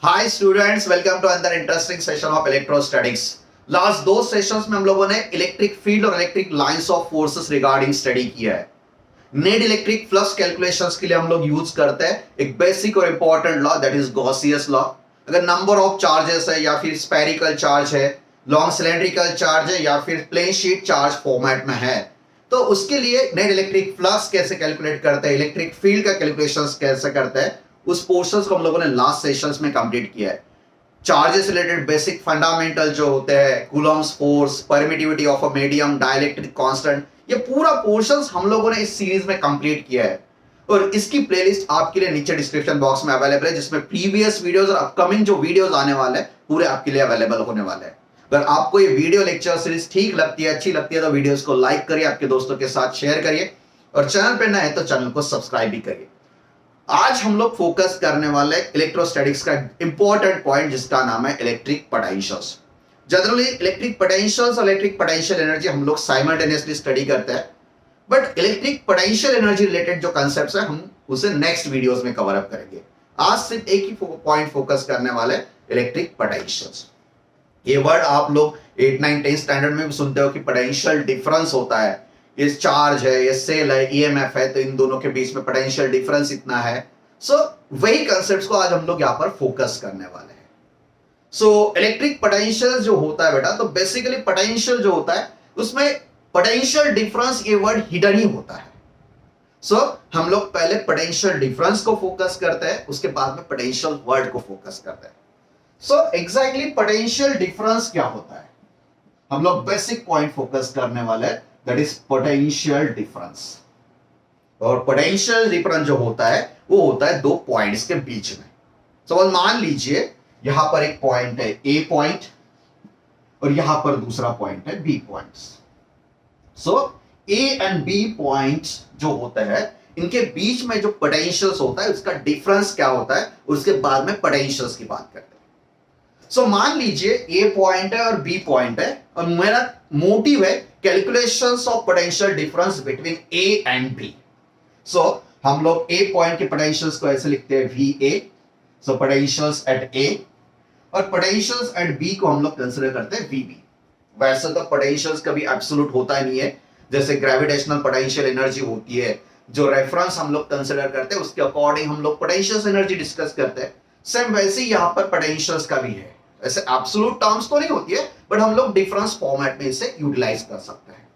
Hi students, welcome to अंदर interesting session of electrostatics. Last दो sessions में हम लोगों ने इलेक्ट्रिक फील्ड और electric lines of forces regarding study किया है। नेट इलेक्ट्रिक फ्लक्स कैलकुलेशंस के लिए हम लोग यूज करते हैं एक बेसिक और important law, that is Gauss's law. अगर नंबर ऑफ चार्जेस है या फिर स्फेरिकल चार्ज है, लॉन्ग सिलेंड्रिकल चार्ज है या फिर प्लेन शीट चार्ज फॉर्मेट में है, तो उसके लिए नेट इलेक्ट्रिक फ्लक्स कैसे कैलकुलेट करते हैं, इलेक्ट्रिक फील्ड का कैलकुलेशंस कैसे करते हैं, उस पोर्शंस को हम लोगों ने लास्ट सेशंस में कंप्लीट किया है। चार्जेस रिलेटेड बेसिक फंडामेंटल जो होते हैं, Coulomb's force, permittivity of a medium, dielectric constant, ये पूरा पोर्शंस हम लोगों ने इस सीरीज में कंप्लीट किया है। और इसकी प्लेलिस्ट आपके लिए नीचे डिस्क्रिप्शन बॉक्स में अवेलेबल है, जिसमें प्रीवियस वीडियोस और अपकमिंग जो वीडियोस आने वाले हैं पूरे आपके लिए अवेलेबल होने वाले हैं। अगर आपको ये वीडियो लेक्चर सीरीज ठीक लगती है, अच्छी लगती है, तो वीडियोस को लाइक करिए, आपके दोस्तों के साथ शेयर करिए, और चैनल पे नए हैं तो चैनल को सब्सक्राइब भी करिए। आज हम लोग फोकस करने वाले इलेक्ट्रोस्टैटिक्स का इंपॉर्टेंट पॉइंट, जिसका नाम है electric potentials. Generally electric potentials और इलेक्ट्रिक पोटेंशियल एनर्जी हम लोग साइमल्टेनियसली स्टडी करते हैं, but electric potential energy related जो कांसेप्ट्स है हम उसे नेक्स्ट वीडियोस में कवर अप करेंगे। आज सिर्फ एक ही पॉइंट फोकस करने वाले इलेक्ट्रिक पोटेंशियल्स। ये वर्ड आप लोग 8, 9, 10 स्टैंडर्ड में भी सुनते हो कि पोटेंशियल डिफरेंस होता है, ये चार्ज है, ये सेल है, ईएमएफ है, तो इन दोनों के बीच में पोटेंशियल डिफरेंस इतना है। सो वही कंसेप्ट्स को आज हम लोग यहाँ पर फोकस करने वाले हैं। सो इलेक्ट्रिक पोटेंशियल जो होता है बेटा, तो बेसिकली पोटेंशियल जो होता है उसमें पोटेंशियल डिफरेंस ये वर्ड हिडन ही होता है। सो हम लोग पहले पोटेंशियल डिफरेंस को फोकस करते हैं, उसके बाद में पोटेंशियल वर्ड को फोकस करते हैं। सो एग्जैक्टली पोटेंशियल डिफरेंस क्या होता है, हम लोग बेसिक पॉइंट फोकस करने वाले हैं, दैट इज पोटेंशियल डिफरेंस। और पोटेंशियल डिफरेंस जो होता है वो होता है दो पॉइंट्स के बीच में। सपोज मान लीजिए यहां पर एक पॉइंट है ए पॉइंट और यहां पर दूसरा पॉइंट है B point. So A and B points जो होते हैं, इनके बीच में जो पोटेंशियल्स होता है उसका डिफरेंस क्या होता है, उसके बाद में पोटेंशियल्स की बात करते हैं। सो मान लीजिए ए पॉइंट है और बी पॉइंट है, और मेरा मोटिव है calculations of potential difference between A and B. So हम लोग ए पॉइंट के पोटेंशियल्स को ऐसे लिखते हैं V A, so potentials at A, और पोटेंशियल्स एट बी को हम लोग कंसीडर करते हैं वी बी। वैसे तो पोटेंशियल्स कभी एब्सोल्यूट होता ही नहीं है, जैसे ग्रेविटेशनल पोटेंशियल एनर्जी होती है, जो रेफरेंस हम लोग कंसीडर करते हैं उसके अकॉर्डिंग हम लोग पोटेंशियल एनर्जी डिस्कस करते हैं। सेम वैसे ही यहां पर पोटेंशियल्स का भी है, ऐसे एब्सोल्यूट टर्म्स तो नहीं होती है, बट हम लोग डिफरेंस फॉर्मेट में इसे यूटिलाइज कर सकते हैं।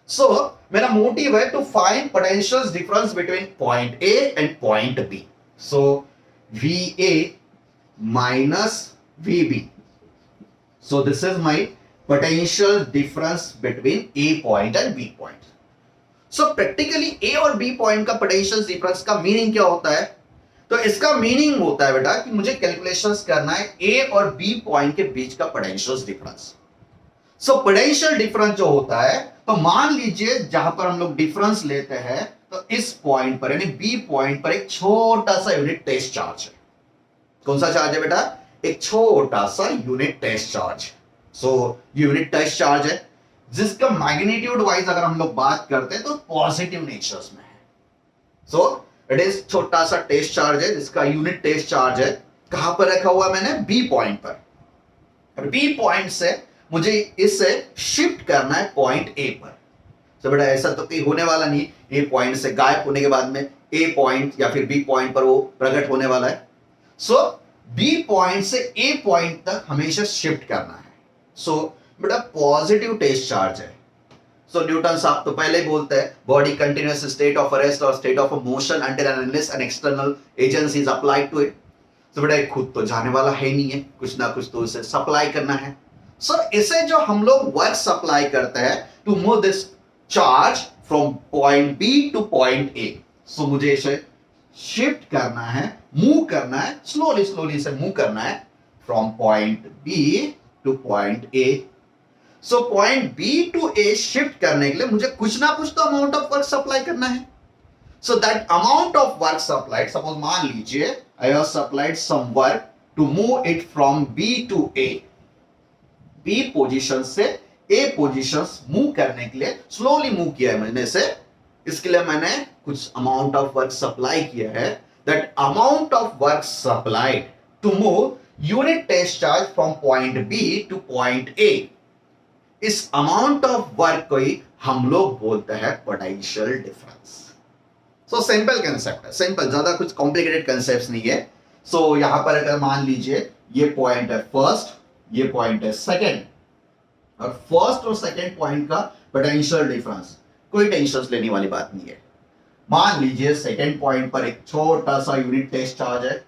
सो मेरा मोटिव है to find potential difference between point A and point B. So V A minus V B, so this is my potential difference between A point and B point. So practically A और B point का potential difference का meaning क्या होता है, तो इसका meaning होता है बेटा कि मुझे कैलकुलेशंस करना है ए और बी पॉइंट के बीच का पोटेंशियल डिफरेंस। सो पोटेंशियल डिफरेंस जो होता है, तो मान लीजिए जहां पर हम लोग डिफरेंस लेते हैं, तो इस पॉइंट पर यानी बी पॉइंट पर एक छोटा सा यूनिट टेस्ट चार्ज है। कौन सा चार्ज है बेटा, एक छोटा सा unit test charge. So unit test charge है जिसका मैग्नीट्यूड वाइज अगर हम लोग बात करते हैं तो पॉजिटिव नेचर्स में है। सो इट इज छोटा सा टेस्ट चार्ज है जिसका यूनिट टेस्ट चार्ज है। कहां पर रखा हुआ मैंने, बी पॉइंट पर। बी पॉइंट से मुझे इसे शिफ्ट करना है पॉइंट ए पर। तो बेटा ऐसा तो कहीं होने वाला नहीं, ए पॉइंट से गायब होने के बाद में ए पॉइंट या फिर बी पॉइंट पर वो प्रकट होने वाला है। सो बी पॉइंट से ए पॉइंट तक हमेशा शिफ्ट करना है। सो बेटा पॉजिटिव टेस्ट चार्ज है। सो न्यूटन साहब तो पहले ही बोलते हैं, body continuous state of rest और state of motion until and unless an external agency is applied to it. तो बेटा खुद तो जाने वाला है नहीं है, कुछ ना कुछ तो इसे सप्लाई करना है। सो इसे जो हम लोग वर्क सप्लाई करते हैं to move this charge from point B to point A. So मुझे इसे शिफ्ट करना है, मूव करना है, स्लोली स्लोली इसे मूव करना है from point B to point A. So point B to A shift करने के लिए मुझे कुछ ना कुछ तो अमाउंट ऑफ वर्क सप्लाई करना है। So that amount of work supplied, suppose मान लीजिए I have supplied some work to move it from B to A. B position से ए पोजीशन मूव करने के लिए स्लोली मूव किया है मैंने इसे, इसके लिए मैंने कुछ अमाउंट ऑफ वर्क सप्लाई किया है। That amount of work supplied to move unit test charge from point B to point A. इस अमाउंट ऑफ वर्क को ही हम लोग बोलते हैं potential difference. So simple concept है, सिंपल, ज्यादा कुछ कॉम्प्लिकेटेड कंसेप्ट नहीं है। सो यहां पर अगर मान लीजिए ये पॉइंट है फर्स्ट, ये पॉइंट है सेकंड, और फर्स्ट और सेकंड पॉइंट का पोटेंशियल डिफरेंस, कोई टेंशन लेने वाली बात नहीं है। मान लीजिए सेकंड पॉइंट पर एक छोटा सा यूनिट टेस्ट चार्ज है,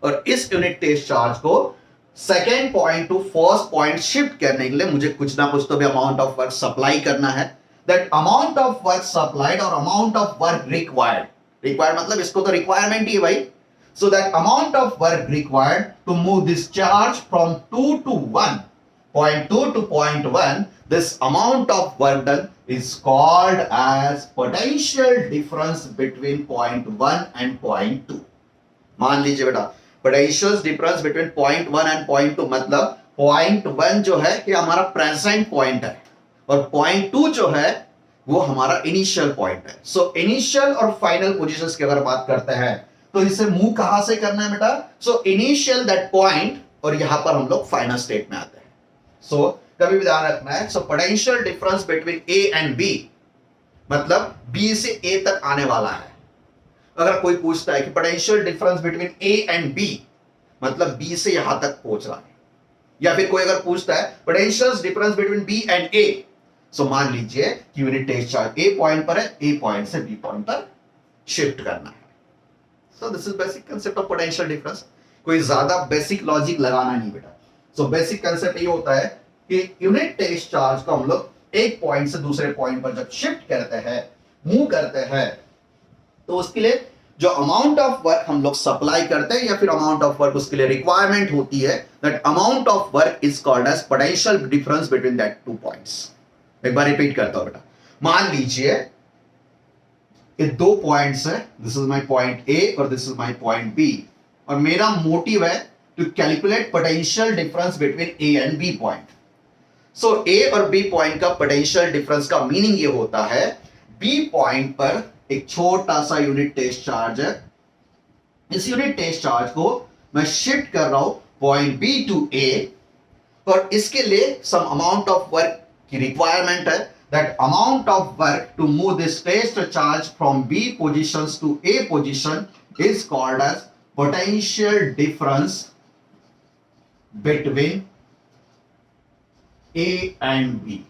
और इस यूनिट टेस्ट चार्ज को second point two first point shift करने के लिए मुझे कुछ ना कुछ तो भी अमाउंट ऑफ वर्क सप्लाई करना है। That amount of work supplied और amount of work required, required मतलब इसको तो रिक्वायरमेंट ही है भाई। So that amount of work required to move this charge from 2 to 1, point 2 to point 1, this amount of work done is called as potential difference between point 1 and point 2। मान लीजिए बेटा potential difference between point 1 and point 2, मतलब point 1 जो है कि हमारा present point है, और पॉइंट 2 जो है वो हमारा इनिशियल पॉइंट है। सो इनिशियल और फाइनल पोजीशंस की अगर बात करते हैं तो इसे मूव कहां से करना है बेटा? सो इनिशियल दैट पॉइंट, और यहां पर हम लोग फाइनल स्टेट में आते हैं। सो कभी भी ध्यान रखना है। So potential difference between A and B, मतलब बी से ए तक आने वाला है। अगर कोई पूछता है कि potential difference between A and B, मतलब बी से यहां तक पहुंच रहा है, या फिर कोई अगर पूछता है potential difference between B and A, so मान लीजिए कि unit test charge A point पर है, ए पॉइंट से बी पॉइंट पर शिफ्ट करना है। So this is basic concept of potential difference. कोई ज्यादा बेसिक लॉजिक लगाना नहीं बेटा। सो बेसिक कांसेप्ट ये होता है कि यूनिट टेस्ट चार्ज को हम लोग एक पॉइंट से दूसरे पॉइंट पर जब शिफ्ट करते हैं, मूव करते हैं, तो उसके लिए जो अमाउंट ऑफ वर्क हम लोग सप्लाई करते हैं या फिर अमाउंट ऑफ वर्क उसके लिए रिक्वायरमेंट होती है, that amount of work is called as potential difference between that two points. एक बार रिपीट करता हूं बेटा। मान लीजिए ये दो पॉइंट्स है, this is my point A और this is my point B, और मेरा मोटिव है to calculate potential difference between A and B point. So A और बी पॉइंट का पोटेंशियल डिफरेंस का मीनिंग ये होता है, बी पॉइंट पर एक छोटा सा यूनिट टेस्ट चार्ज है, इस यूनिट टेस्ट चार्ज को मैं शिफ्ट कर रहा हूं पॉइंट बी टू ए, और इसके लिए सम अमाउंट ऑफ वर्क की रिक्वायरमेंट है। That amount of work to move this test charge from B positions to A position is called as potential difference between A and B.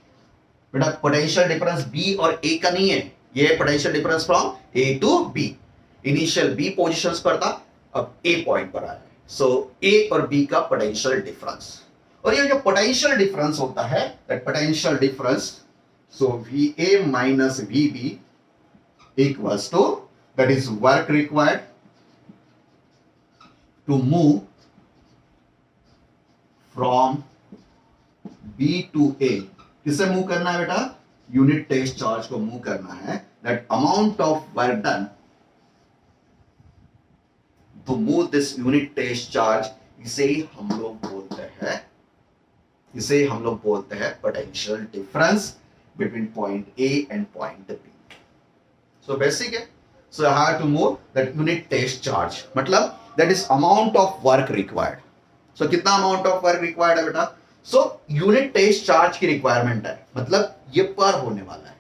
बेटा potential difference B और A का नहीं है, ये potential difference from A to B. Initial B positions पर था, अब ए point पर आया है। सो ए और बी का पोटेंशियल डिफरेंस, और ये जो पोटेंशियल डिफरेंस होता है, that potential difference, so V A minus V B equals to that is work required to move from B to A. किसे मूव करना है बेटा? यूनिट टेस्ट चार्ज को मूव करना है। That amount of work done to move this unit test charge, इसे हम लोग बोलते हैं, इसे हम लोग बोलते हैं potential difference between point A and point B. So basic है। So I have to move that unit test charge, मतलब that is amount of work required. So कितना अमाउंट ऑफ वर्क रिक्वायर्ड है बेटा? सो यूनिट टेस्ट चार्ज की requirement है, मतलब ये पर होने वाला है।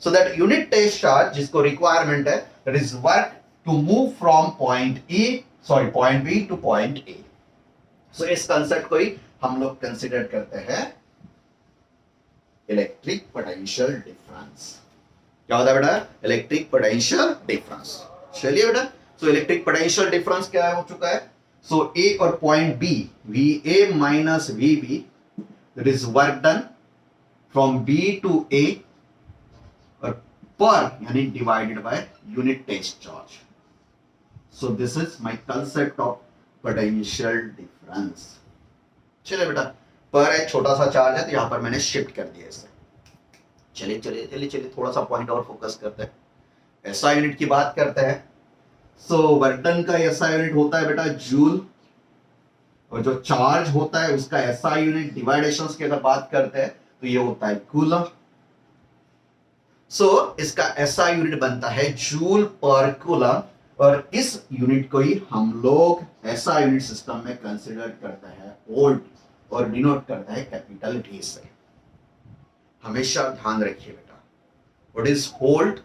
So that unit test charge जिसको रिक्वायरमेंट है, that is work to move from point A, sorry point B to point A. So इस कंसेप्ट को ही हम लोग कंसीडर करते हैं इलेक्ट्रिक पोटेंशियल डिफरेंस। क्या होता है बेटा? Electric potential difference. चलिए बेटा, सो इलेक्ट्रिक पोटेंशियल डिफरेंस क्या हो चुका है? सो ए और point B, V A minus V B, that is work done from B to A, और पर यानी divided by unit test charge. So this is my concept of potential difference. चलिए बेटा, पर एक छोटा सा चार्ज है तो यहां पर मैंने शिफ्ट कर दिया इसे। चलिए चलिए चलिए चलिए थोड़ा सा पॉइंट और फोकस करते हैं, एसआई यूनिट की बात करते हैं। सो वर्क डन का एसआई यूनिट होता है बेटा जूल, और जो चार्ज होता है उसका एसआई यूनिट डिवाइडेशंस की अगर बात करते हैं तो ये होता है कूलम। सो इसका एसआई यूनिट बनता है जूल पर कूलम, और इस यूनिट को ही हम लोग ऐसा यूनिट सिस्टम में कंसिडर करते हैं वोल्ट और डिनोट करता है कैपिटल डी से। हमेशा ध्यान रखिए बेटा, what is volt.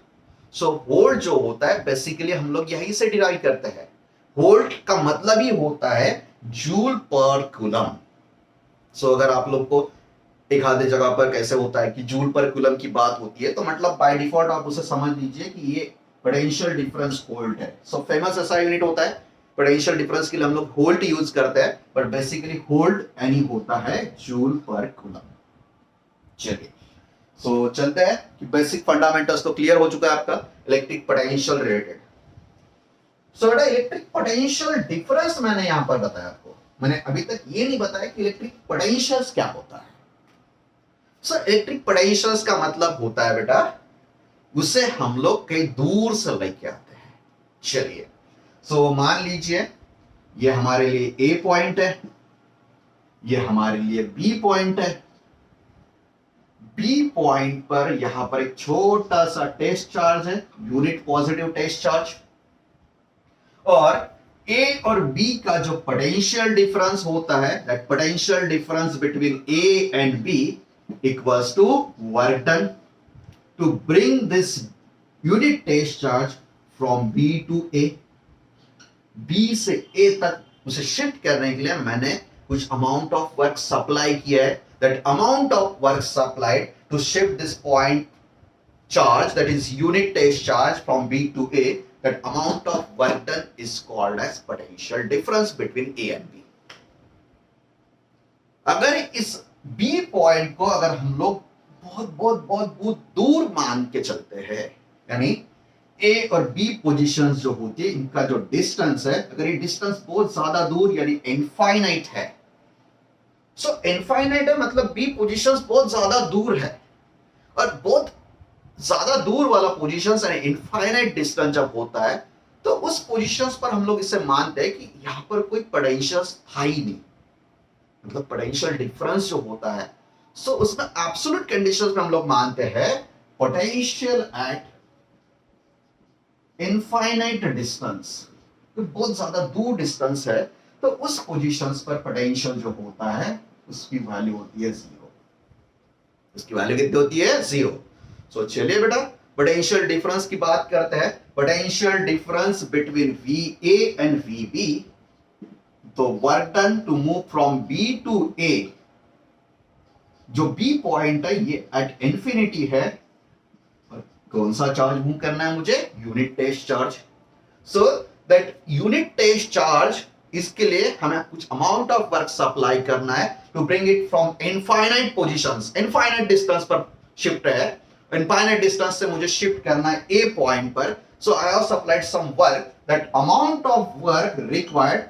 So volt जो होता है बेसिकली हम लोग यहीं से डिराइव करते हैं। वोल्ट का मतलब ही होता है जूल पर कूलम। सो अगर आप लोग को एक आधे जगह पर कैसे होता है कि जूल पर कूलम की बात होती है तो मतलब बाय डिफॉल्ट आप उसे समझ लीजिए कि ये पोटेंशियल डिफरेंस वोल्ट है। सो फेमस ऐसा यूनिट होता है, पोटेंशियल डिफरेंस के लिए हम लोग वोल्ट यूज करते हैं, बट बेसिकली वोल्ट यानी होता है जूल पर कूलम। चलिए सो चलते हैं कि बेसिक फंडामेंटल्स तो क्लियर हो चुका है आपका इलेक्ट्रिक पोटेंशियल रिलेटेड। सो बेटा इलेक्ट्रिक पोटेंशियल डिफरेंस मैंने यहां पर बताया आपको, मैंने अभी तक ये नहीं बताया कि इलेक्ट्रिक पोटेंशियल्स क्या होता है। सो इलेक्ट्रिक पोटेंशियल्स का मतलब होता है बेटा उसे हम लोग कहीं दूर से लेके आते हैं। चलिए सो मान लीजिए ये हमारे लिए ए पॉइंट है, ये हमारे लिए बी पॉइंट है। बी पॉइंट पर यहां पर एक छोटा सा टेस्ट चार्ज है, यूनिट पॉजिटिव टेस्ट चार्ज, और ए और बी का जो पोटेंशियल डिफरेंस होता है, that potential difference between A and B equals to work done to bring this unit test charge from B to A. B से A तक उसे शिफ्ट करने के लिए मैंने कुछ अमाउंट ऑफ वर्क सप्लाई किया है। That amount of work supplied to shift this point charge, that is unit test charge, from B to A, that amount of work done is called as potential difference between A and B. अगर इस B point को अगर हम लोग बहुत दूर मान के चलते हैं, यानी A और B पोजीशंस जो होती है इनका जो डिस्टेंस है, अगर ये डिस्टेंस बहुत ज्यादा दूर यानी इनफाइनाइट है, सो इनफाइनाइट है मतलब बी पोजीशंस बहुत ज्यादा दूर है, और बहुत ज्यादा दूर वाला पोजीशंस यानी इनफाइनाइट डिस्टेंस जब होता है तो उस पोजीशंस पर हम लोग इसे मानते हैं कि यहां पर कोई पोटेंशियल था ही नहीं, मतलब पोटेंशियल डिफरेंस जो होता है सो उसमें एब्सोल्यूट कंडीशंस में हम लोग मानते हैं पोटेंशियल एट इनफाइनाइट डिस्टेंस, बहुत ज्यादा दूर डिस्टेंस है तो उस पोजीशंस पर पोटेंशियल जो होता है उसकी वैल्यू होती है जीरो। उसकी वैल्यू कितनी होती है? जीरो। सो चलिए बेटा पोटेंशियल डिफरेंस की बात करते हैं। Potential difference between VA and VB, तो work done to move from B to A, जो B पॉइंट है ये एट इंफिनिटी है, और कौन सा चार्ज मूव करना है मुझे? Unit test charge. So that unit test charge, इसके लिए हमें कुछ अमाउंट ऑफ वर्क सप्लाई करना है to bring it from infinite positions, infinite distance पर शिफ्ट है, इनफाइनाइट डिस्टेंस से मुझे शिफ्ट करना है ए पॉइंट पर। So I have supplied some work, that amount of work required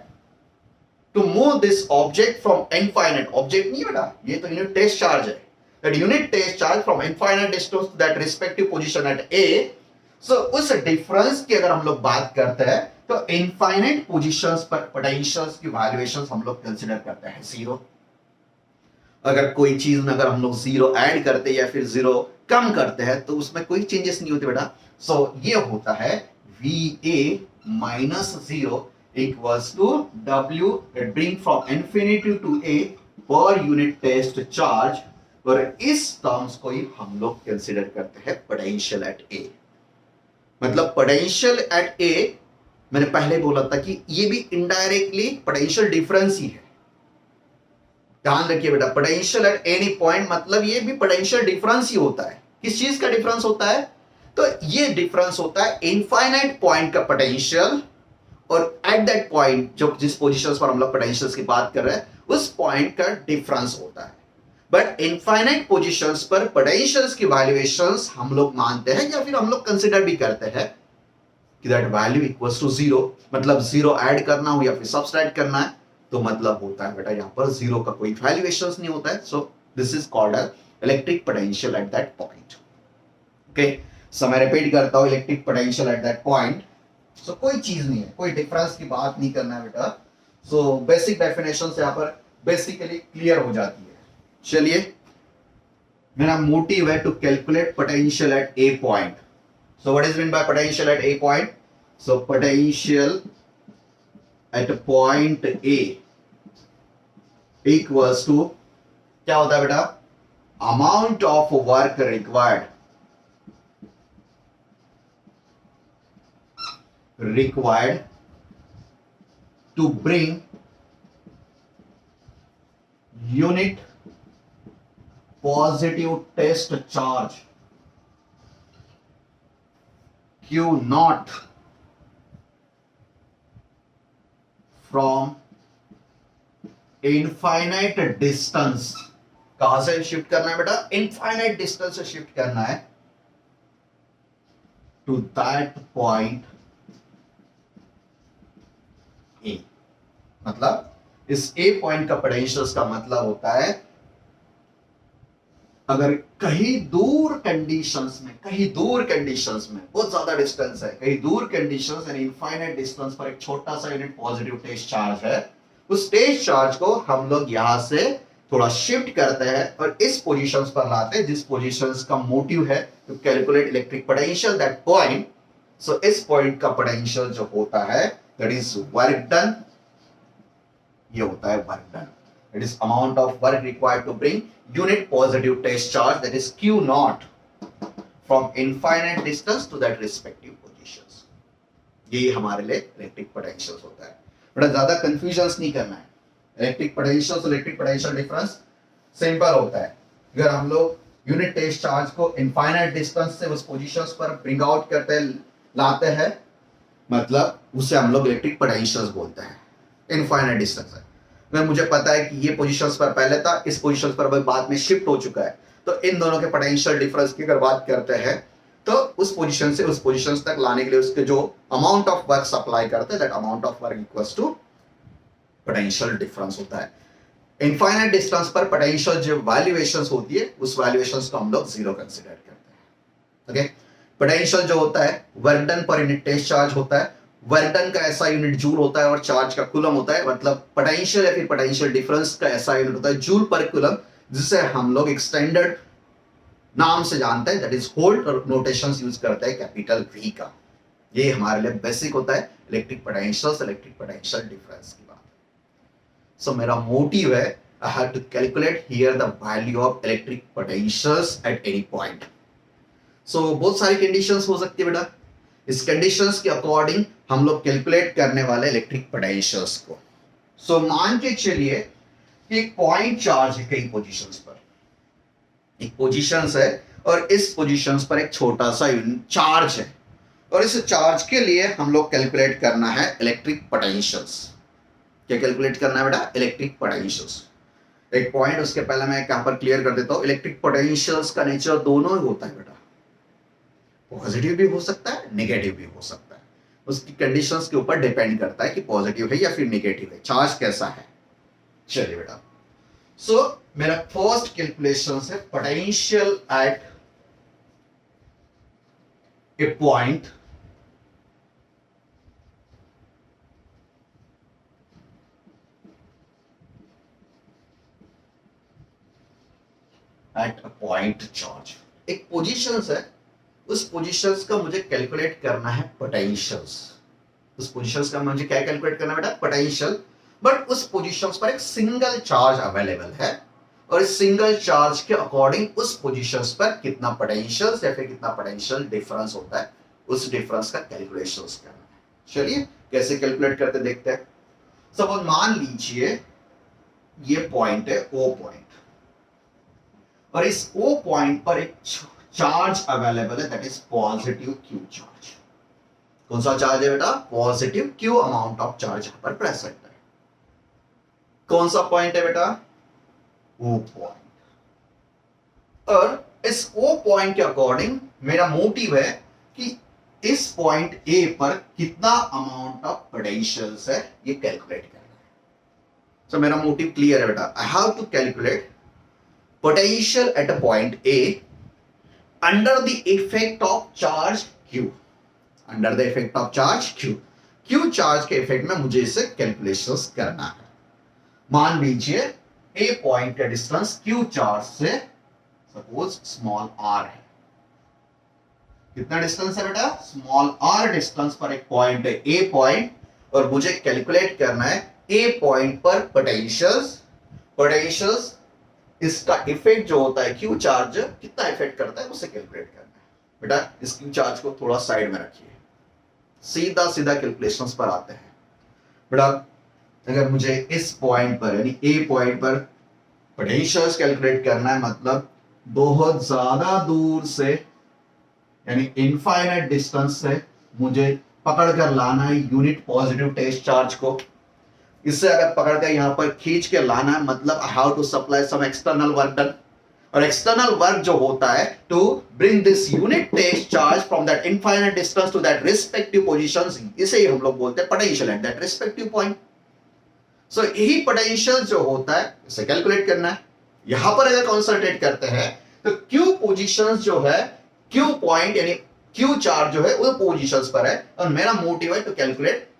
to move this object from infinite, object नहीं बेटा ये तो यूनिट टेस्ट चार्ज है, that unit test charge from infinite distance to that respective position at A. So उस difference की अगर हम लोग बात करते हैं तो इनफाइनाइट पोजीशंस पर पोटेंशियल्स की वैल्यूएशंस हम लोग कंसीडर करते हैं जीरो। अगर कोई चीज में अगर हम लोग जीरो ऐड करते हैं या फिर जीरो कम करते हैं तो उसमें कोई चेंजेस नहीं होते बेटा। सो ये होता है VA minus zero equals to W that bring from infinity to A per unit test charge, और इस टर्म्स को ही हम लोग कंसीडर करते हैं पोटेंशियल एट A। मतलब पोटेंशियल एट A मैंने पहले बोला था कि ये भी इनडायरेक्टली पोटेंशियल डिफरेंस ही है। ध्यान रखिए बेटा पोटेंशियल एट एनी पॉइंट मतलब ये भी पोटेंशियल डिफरेंस ही होता है। किस चीज का डिफरेंस होता है? तो ये डिफरेंस होता है इनफाइनाइट पॉइंट का पोटेंशियल और एट दैट पॉइंट जो जिस पोजीशंस पर हम लोग पोटेंशियल्स की बात कर रहे हैं उस पॉइंट का डिफरेंस होता है। बट इनफाइनाइट पोजीशंस पर पोटेंशियल्स की वैल्यूएशंस हम लोग मानते हैं या फिर हम लोग कंसीडर भी करते हैं कि that value equals to zero, मतलब जीरो ऐड करना हो या फिर सब्सट्रैक्ट करना है तो मतलब होता है बेटा यहां पर जीरो का कोई वैल्यूएशंस नहीं होता है। So this is called as electric potential at that point. Okay so मैं रिपीट करता हूं electric potential at that point. So कोई चीज नहीं है, कोई डिफरेंस की बात नहीं करना है बेटा। सो बेसिक डेफिनेशन यहां पर बेसिकली क्लियर हो जाती है। चलिए मेरा मोटिव है to calculate potential at a point. So what is mean by potential at a point? So potential at point A equals to क्या होता है बेटा, amount of work required to bring unit positive test charge Q naught from infinite distance. कहां से shift करना है बेटा, infinite distance से शिफ्ट करना है टू दैट पॉइंट ए। मतलब इस ए पॉइंट का पोटेंशियल का मतलब होता है अगर कहीं दूर कंडीशंस में बहुत ज्यादा डिस्टेंस है, कहीं दूर कंडीशंस यानी इनफाइनाइट डिस्टेंस पर एक छोटा सा यूनिट पॉजिटिव टेस्ट चार्ज है, उस टेस्ट चार्ज को हम लोग यहां से थोड़ा शिफ्ट करते हैं और इस पोजीशंस पर लाते हैं जिस पोजीशंस का मोटिव है to calculate electric potential that point. So इस पॉइंट का पोटेंशियल जो होता है दैट इज वर्क डन, ये होता है work done. It is amount of work required to bring unit positive test charge, that is Q naught, from infinite distance to that respective positions। ये हमारे लिए इलेक्ट्रिक पोटेंशियल होता है। बड़ा ज्यादा कंफ्यूजन नहीं करना है। इलेक्ट्रिक पोटेंशियल और इलेक्ट्रिक पोटेंशियल डिफरेंस सिंपल होता है। अगर हम लोग यूनिट टेस्ट चार्ज को इनफाइनाइट डिस्टेंस से उस पोजीशंस पर ब्रिंग आउट करते लाते हैं, मतलब उसे हम लोग इलेक्ट्रिक पोटेंशियल बोलते हैं। इनफाइनाइट डिस्टेंस है, मुझे पता है कि ये पोजीशंस पर पहले था, इस पोजीशंस पर बाद में शिफ्ट हो चुका है, तो इन दोनों के पोटेंशियल डिफरेंस की अगर बात करते हैं तो उस पोजीशन से उस पोजीशन तक लाने के लिए उसके जो अमाउंट ऑफ वर्क सप्लाई करते हैं that amount of work equals to potential difference होता है। इनफाइनाइट डिस्टेंस पर पोटेंशियल जो वैल्यूएशंस होती है उस वैल्यूएशंस को हम लोग जीरो कंसीडर करते हैं। ओके, पोटेंशियल जो होता है work done per unit test charge होता है, वर्क डन का ऐसा यूनिट जूल होता है और चार्ज का कूलम होता है, मतलब पोटेंशियल या फिर पोटेंशियल डिफरेंस का ऐसा यूनिट होता है जूल पर कूलम, जिसे हम लोग एक स्टैंडर्ड नाम से जानते हैं दैट इज वोल्ट और नोटेशंस यूज करते हैं कैपिटल वी का। ये हमारे लिए बेसिक होता है इलेक्ट्रिक पोटेंशियल डिफरेंस की बात। सो मेरा मोटिव है I have to calculate here the value of electric potentials at any point. So बहुत सारी कंडीशंस हो सकती है बेटा, इस कंडीशंस के अकॉर्डिंग हम लोग कैलकुलेट करने वाले इलेक्ट्रिक पोटेंशियल्स को। सो मान के चलिए एक पॉइंट चार्ज है कई पोजीशंस पर, एक पोजीशंस है और इस पोजीशंस पर एक छोटा सा चार्ज है और इस चार्ज के लिए हम लोग कैलकुलेट करना है इलेक्ट्रिक पोटेंशियल्स। क्या कैलकुलेट करना है बेटा, इलेक्ट्रिक पोटेंशियल्स। एक पॉइंट उसके पहले मैं यहां पर क्लियर कर देता हूं, इलेक्ट्रिक पोटेंशियल्स का नेचर दोनों ही होता है बेटा, पॉजिटिव भी हो सकता है नेगेटिव भी हो सकता है, उसकी कंडीशंस के ऊपर डिपेंड करता है कि पॉजिटिव है या फिर नेगेटिव है, चार्ज कैसा है। चलिए बेटा, सो मेरा फर्स्ट कैलकुलेशन है potential at a point eight a point charge. एक पोजीशंस है, उस पोजीशंस का मुझे कैलकुलेट करना है पोटेंशियल्स। उस पोजीशंस का मुझे क्या कैलकुलेट करना है बेटा, पोटेंशियल। बट उस पोजीशंस पर एक सिंगल चार्ज अवेलेबल है और इस सिंगल चार्ज के अकॉर्डिंग उस पोजीशंस पर कितना पोटेंशियल या फिर कितना पोटेंशियल डिफरेंस होता है, उस डिफरेंस का कैलकुलेशन करना है। चलिए कैसे कैलकुलेट करते देखते हैं। सपोज मान लीजिए ये पॉइंट है ओ पॉइंट और इस ओ पॉइंट पर एक चार्ज अवेलेबल है that is positive Q charge. कौन सा चार्ज है बेटा, positive Q amount of charge यहां पर प्रेजेंट है। कौन सा पॉइंट है बेटा, ओ पॉइंट। और इस ओ पॉइंट के अकॉर्डिंग मेरा मोटिव है कि इस पॉइंट ए पर कितना अमाउंट ऑफ पोटेंशियल है ये कैलकुलेट करना है। सो मेरा मोटिव क्लियर है बेटा, I have to calculate potential at a point A under the effect of charge Q, under the effect of charge Q charge के इफेक्ट में मुझे इसे कैलकुलेशंस करना है। मान लीजिए ए पॉइंट का डिस्टेंस Q चार्ज से सपोज स्मॉल r है, कितना डिस्टेंस है बेटा, स्मॉल r डिस्टेंस पर एक पॉइंट है a पॉइंट, और मुझे कैलकुलेट करना है a पॉइंट पर पोटेंशियल्स इसका इफेक्ट जो होता है q चार्ज कितना इफेक्ट करता है उसे कैलकुलेट करना है। बेटा इस q चार्ज को थोड़ा साइड में रखिए, सीधा सीधा कैलकुलेशंस पर आते हैं। बेटा अगर मुझे इस पॉइंट पर यानी a पॉइंट पर पोटेंशियल्स कैलकुलेट करना है, मतलब बहुत ज्यादा दूर से यानी इनफाइनाइट डिस्टेंस से मुझे पकड़ कर लाना है यूनिट पॉजिटिव टेस्ट चार्ज को। इससे अगर पकड़ कर यहां पर खींच के लाना है, मतलब I have to supply some external work done, और एक्सटर्नल वर्क जो होता है to bring this unit test charge from that infinite distance to that respective positions, इसे ही हम लोग बोलते हैं potential at that respective point. So यही पोटेंशियल जो होता है इसे कैलकुलेट करना है। यहां पर अगर कॉन्सेंट्रेट करते हैं तो क्यू पोजीशंस जो है, क्यू पॉइंट यानी क्यू चार्ज जो है वो पोजीशंस पर है, और मेरा मोटिव है to calculate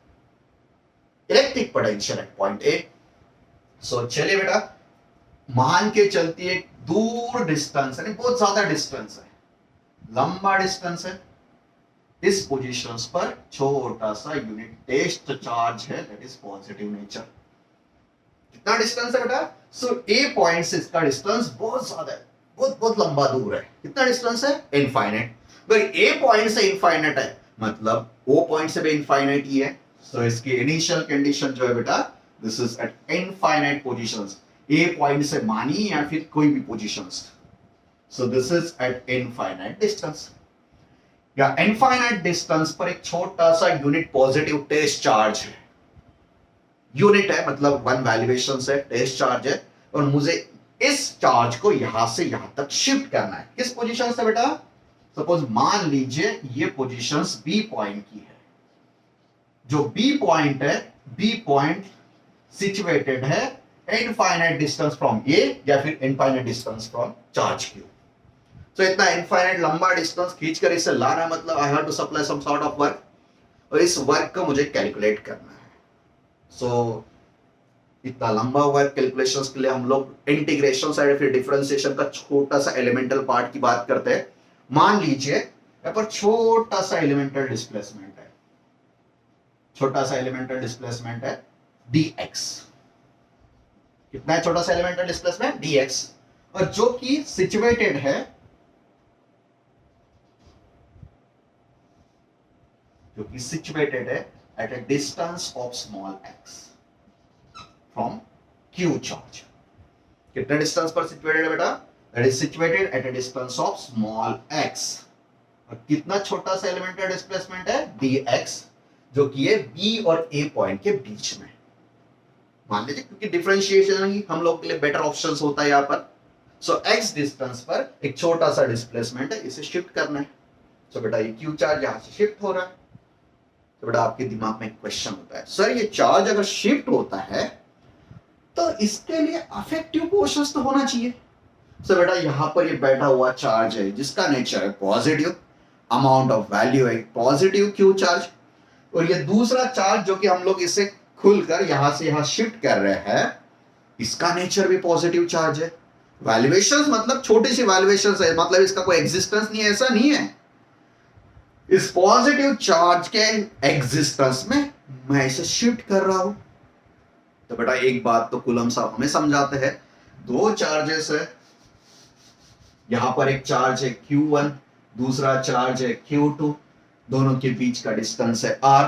electric potential at point A. So चलिए बेटा, मान के चलती है दूर डिस्टेंस यानी बहुत ज्यादा डिस्टेंस है, लंबा डिस्टेंस है, इस पोजीशंस पर छोटा सा यूनिट टेस्ट चार्ज है दैट इज पॉजिटिव नेचर। कितना डिस्टेंस है बेटा, सो ए पॉइंट से इसका डिस्टेंस बहुत ज्यादा है, बहुत बहुत लंबा दूर है। कितना डिस्टेंस है, इनफाइनाइट। अगर ए पॉइंट से इनफाइनाइट है मतलब ओ पॉइंट से भी इनफाइनाइट ही है। सो इसकी इनिशियल कंडीशन जो है बेटा, this is eight infinite positions, A point से मानी या फिर कोई भी positions. So this is eight infinite distance, या इनफाइनाइट डिस्टेंस पर एक छोटा सा यूनिट पॉजिटिव टेस्ट चार्ज है। यूनिट है मतलब वन वैल्यूएशन से टेस्ट चार्ज है, और मुझे इस चार्ज को यहां से यहां तक शिफ्ट करना है। किस पोजीशन से बेटा, सपोज मान लीजिए ये पोजीशंस बी पॉइंट की है। जो बी पॉइंट है, बी पॉइंट सिचुएटेड है इनफाइनाइट डिस्टेंस फ्रॉम ए या फिर infinite distance from charge Q. तो इतना इनफाइनाइट लंबा डिस्टेंस खींचकर इसे लाना मतलब I have to supply some sort of work, और इस वर्क को मुझे कैलकुलेट करना है। सो इतना लंबा वर्क कैलकुलेशंस के लिए हम लोग इंटीग्रेशन साइड फिर डिफरेंशिएशन का छोटा सा एलिमेंटल पार्ट की बात करते हैं। मान लीजिए यहाँ पर छोटा सा एलिमेंटल डिस्प्लेसमेंट है, छोटा सा एलिमेंटल डिस्प्लेसमेंट है dx। कितना है छोटा सा एलिमेंटल डिस्प्लेसमेंट, dx, और जो कि सिचुएटेड है, जो कि सिचुएटेड है at a distance of small x from q charge. कितने डिस्टेंस पर सिचुएटेड है बेटा, that is situated at a distance of small x, और कितना छोटा सा एलिमेंटल डिस्प्लेसमेंट है, dx, जो कि है b और a पॉइंट के बीच में। मान लीजिए क्योंकि डिफरेंशिएशन ही हम लोग के लिए बेटर ऑप्शंस होता है यहां पर। सो x डिस्टेंस पर एक छोटा सा डिस्प्लेसमेंट है, इसे शिफ्ट करना है। सो बेटा ये q चार्ज यहां से शिफ्ट हो रहा है। तो बेटा आपके दिमाग में एक क्वेश्चन होता है, सर ये चार्ज अगर शिफ्ट होता है तो इसके लिए अफेक्टिव फोर्सेस तो होना चाहिए। सो बेटा यहां पर ये बैठा हुआ चार्ज है जिसका नेचर है पॉजिटिव, अमाउंट ऑफ वैल्यू है पॉजिटिव क्यू चार्ज, और ये दूसरा चार्ज जो कि हम लोग इसे खुलकर यहां से यहां शिफ्ट कर रहे हैं, इसका नेचर भी पॉजिटिव चार्ज है। वैल्यूएशंस मतलब छोटी सी वैल्यूएशंस है, मतलब इसका कोई एग्जिस्टेंस नहीं है, ऐसा नहीं है। इस पॉजिटिव चार्ज के एग्जिस्टेंस में मैं इसे शिफ्ट कर रहा हूं। तो बेटा एक बात तो कूलम साहब हमें समझाते हैं, दो चार्जेस है, यहां पर एक चार्ज है Q1, दूसरा चार्ज है Q2, दोनों के बीच का डिस्टेंस है R।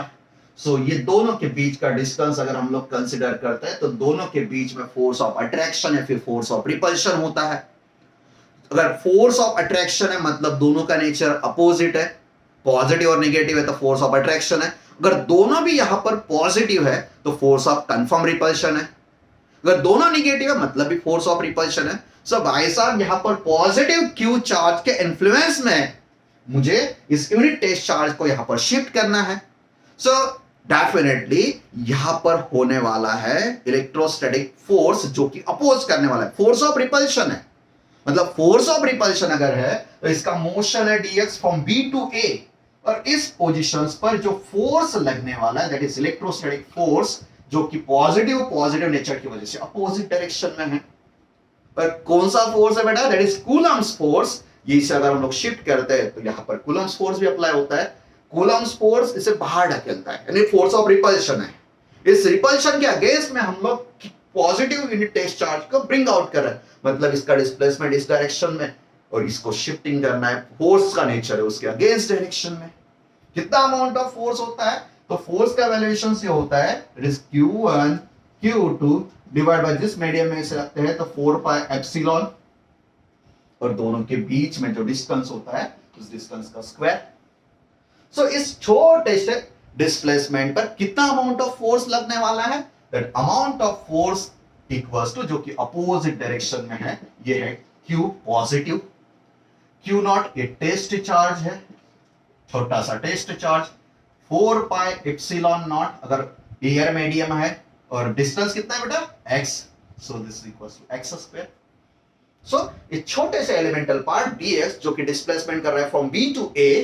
सो ये दोनों के बीच का डिस्टेंस अगर हम लोग कंसिडर करते हैं तो दोनों के बीच में फोर्स ऑफ अट्रैक्शन या फिर फोर्स ऑफ रिपल्शन होता है। अगर फोर्स ऑफ अट्रैक्शन है मतलब दोनों का नेचर अपोजिट है, पॉजिटिव और नेगेटिव है तो फोर्स ऑफ अट्रैक्शन है। अगर दोनों भी यहां पर पॉजिटिव है तो फोर्स ऑफ कंफर्म रिपल्शन है, अगर दोनों नेगेटिव है मतलब भी फोर्स ऑफ रिपल्शन है। सो भाई साहब यहां पर पॉजिटिव क्यू चार्ज के इन्फ्लुएंस में मुझे इस यूनिट टेस्ट चार्ज को यहां पर शिफ्ट करना है। सो डेफिनेटली यहां पर होने वाला है इलेक्ट्रोस्टैटिक फोर्स जो कि अपोज करने वाला है, फोर्स ऑफ रिपल्शन है। मतलब फोर्स ऑफ रिपल्शन अगर है तो इसका मोशन है dx from b to a, और इस पोजीशंस पर जो फोर्स लगने वाला है दैट इज इलेक्ट्रोस्टैटिक फोर्स, जो कि पॉजिटिव नेचर की वजह से अपोजिट डायरेक्शन में है। पर कौन सा फोर्स है बेटा, दैट इज कूलम्स फोर्स, ये इसे अगर हम लोग शिफ्ट करते हैं तो यहाँ पर कूलम्स फोर्स भी अप्लाई होता है। कूलम्स फोर्स इसे बाहर ढकेलता है, यानी फोर्स ऑफ रिपल्शन है। इस रिपल्शन के अगेंस्ट में हम लोग पॉजिटिव यूनिट टेस्ट चार्ज को ब्रिंग आउट कर रहे हैं, मतलब इसका डिस्प्लेसमेंट इस डायरेक्शन में और इसको शिफ्टिंग करना है। फोर्स का नेचर है उसके अगेंस्ट डायरेक्शन में। कितना अमाउंट ऑफ फोर्स होता है, तो फोर्स का वैल्यूएशन से होता है it is Q1 Q2 divide bye जिस मीडियम में इसे रखते हैं तो 4 पाई एप्सिलॉन, और दोनों के बीच में जो डिस्टेंस होता है उस डिस्टेंस का स्क्वायर। सो इस छोटे से डिस्प्लेसमेंट पर कितना अमाउंट ऑफ फोर्स लगने वाला है, that amount of force equals to, जो कि अपोजिट डायरेक्शन में है, ये है Q पॉजिटिव, Q नॉट ये टेस्ट चार्ज है, छोटा सा test charge, 4 pi epsilon not अगर एयर मीडियम है, और डिस्टेंस कितना है बेटा x, so this equals to x square. सो ये छोटे से एलिमेंटल पार्ट dx जो कि डिस्प्लेसमेंट कर रहा है फ्रॉम b टू a,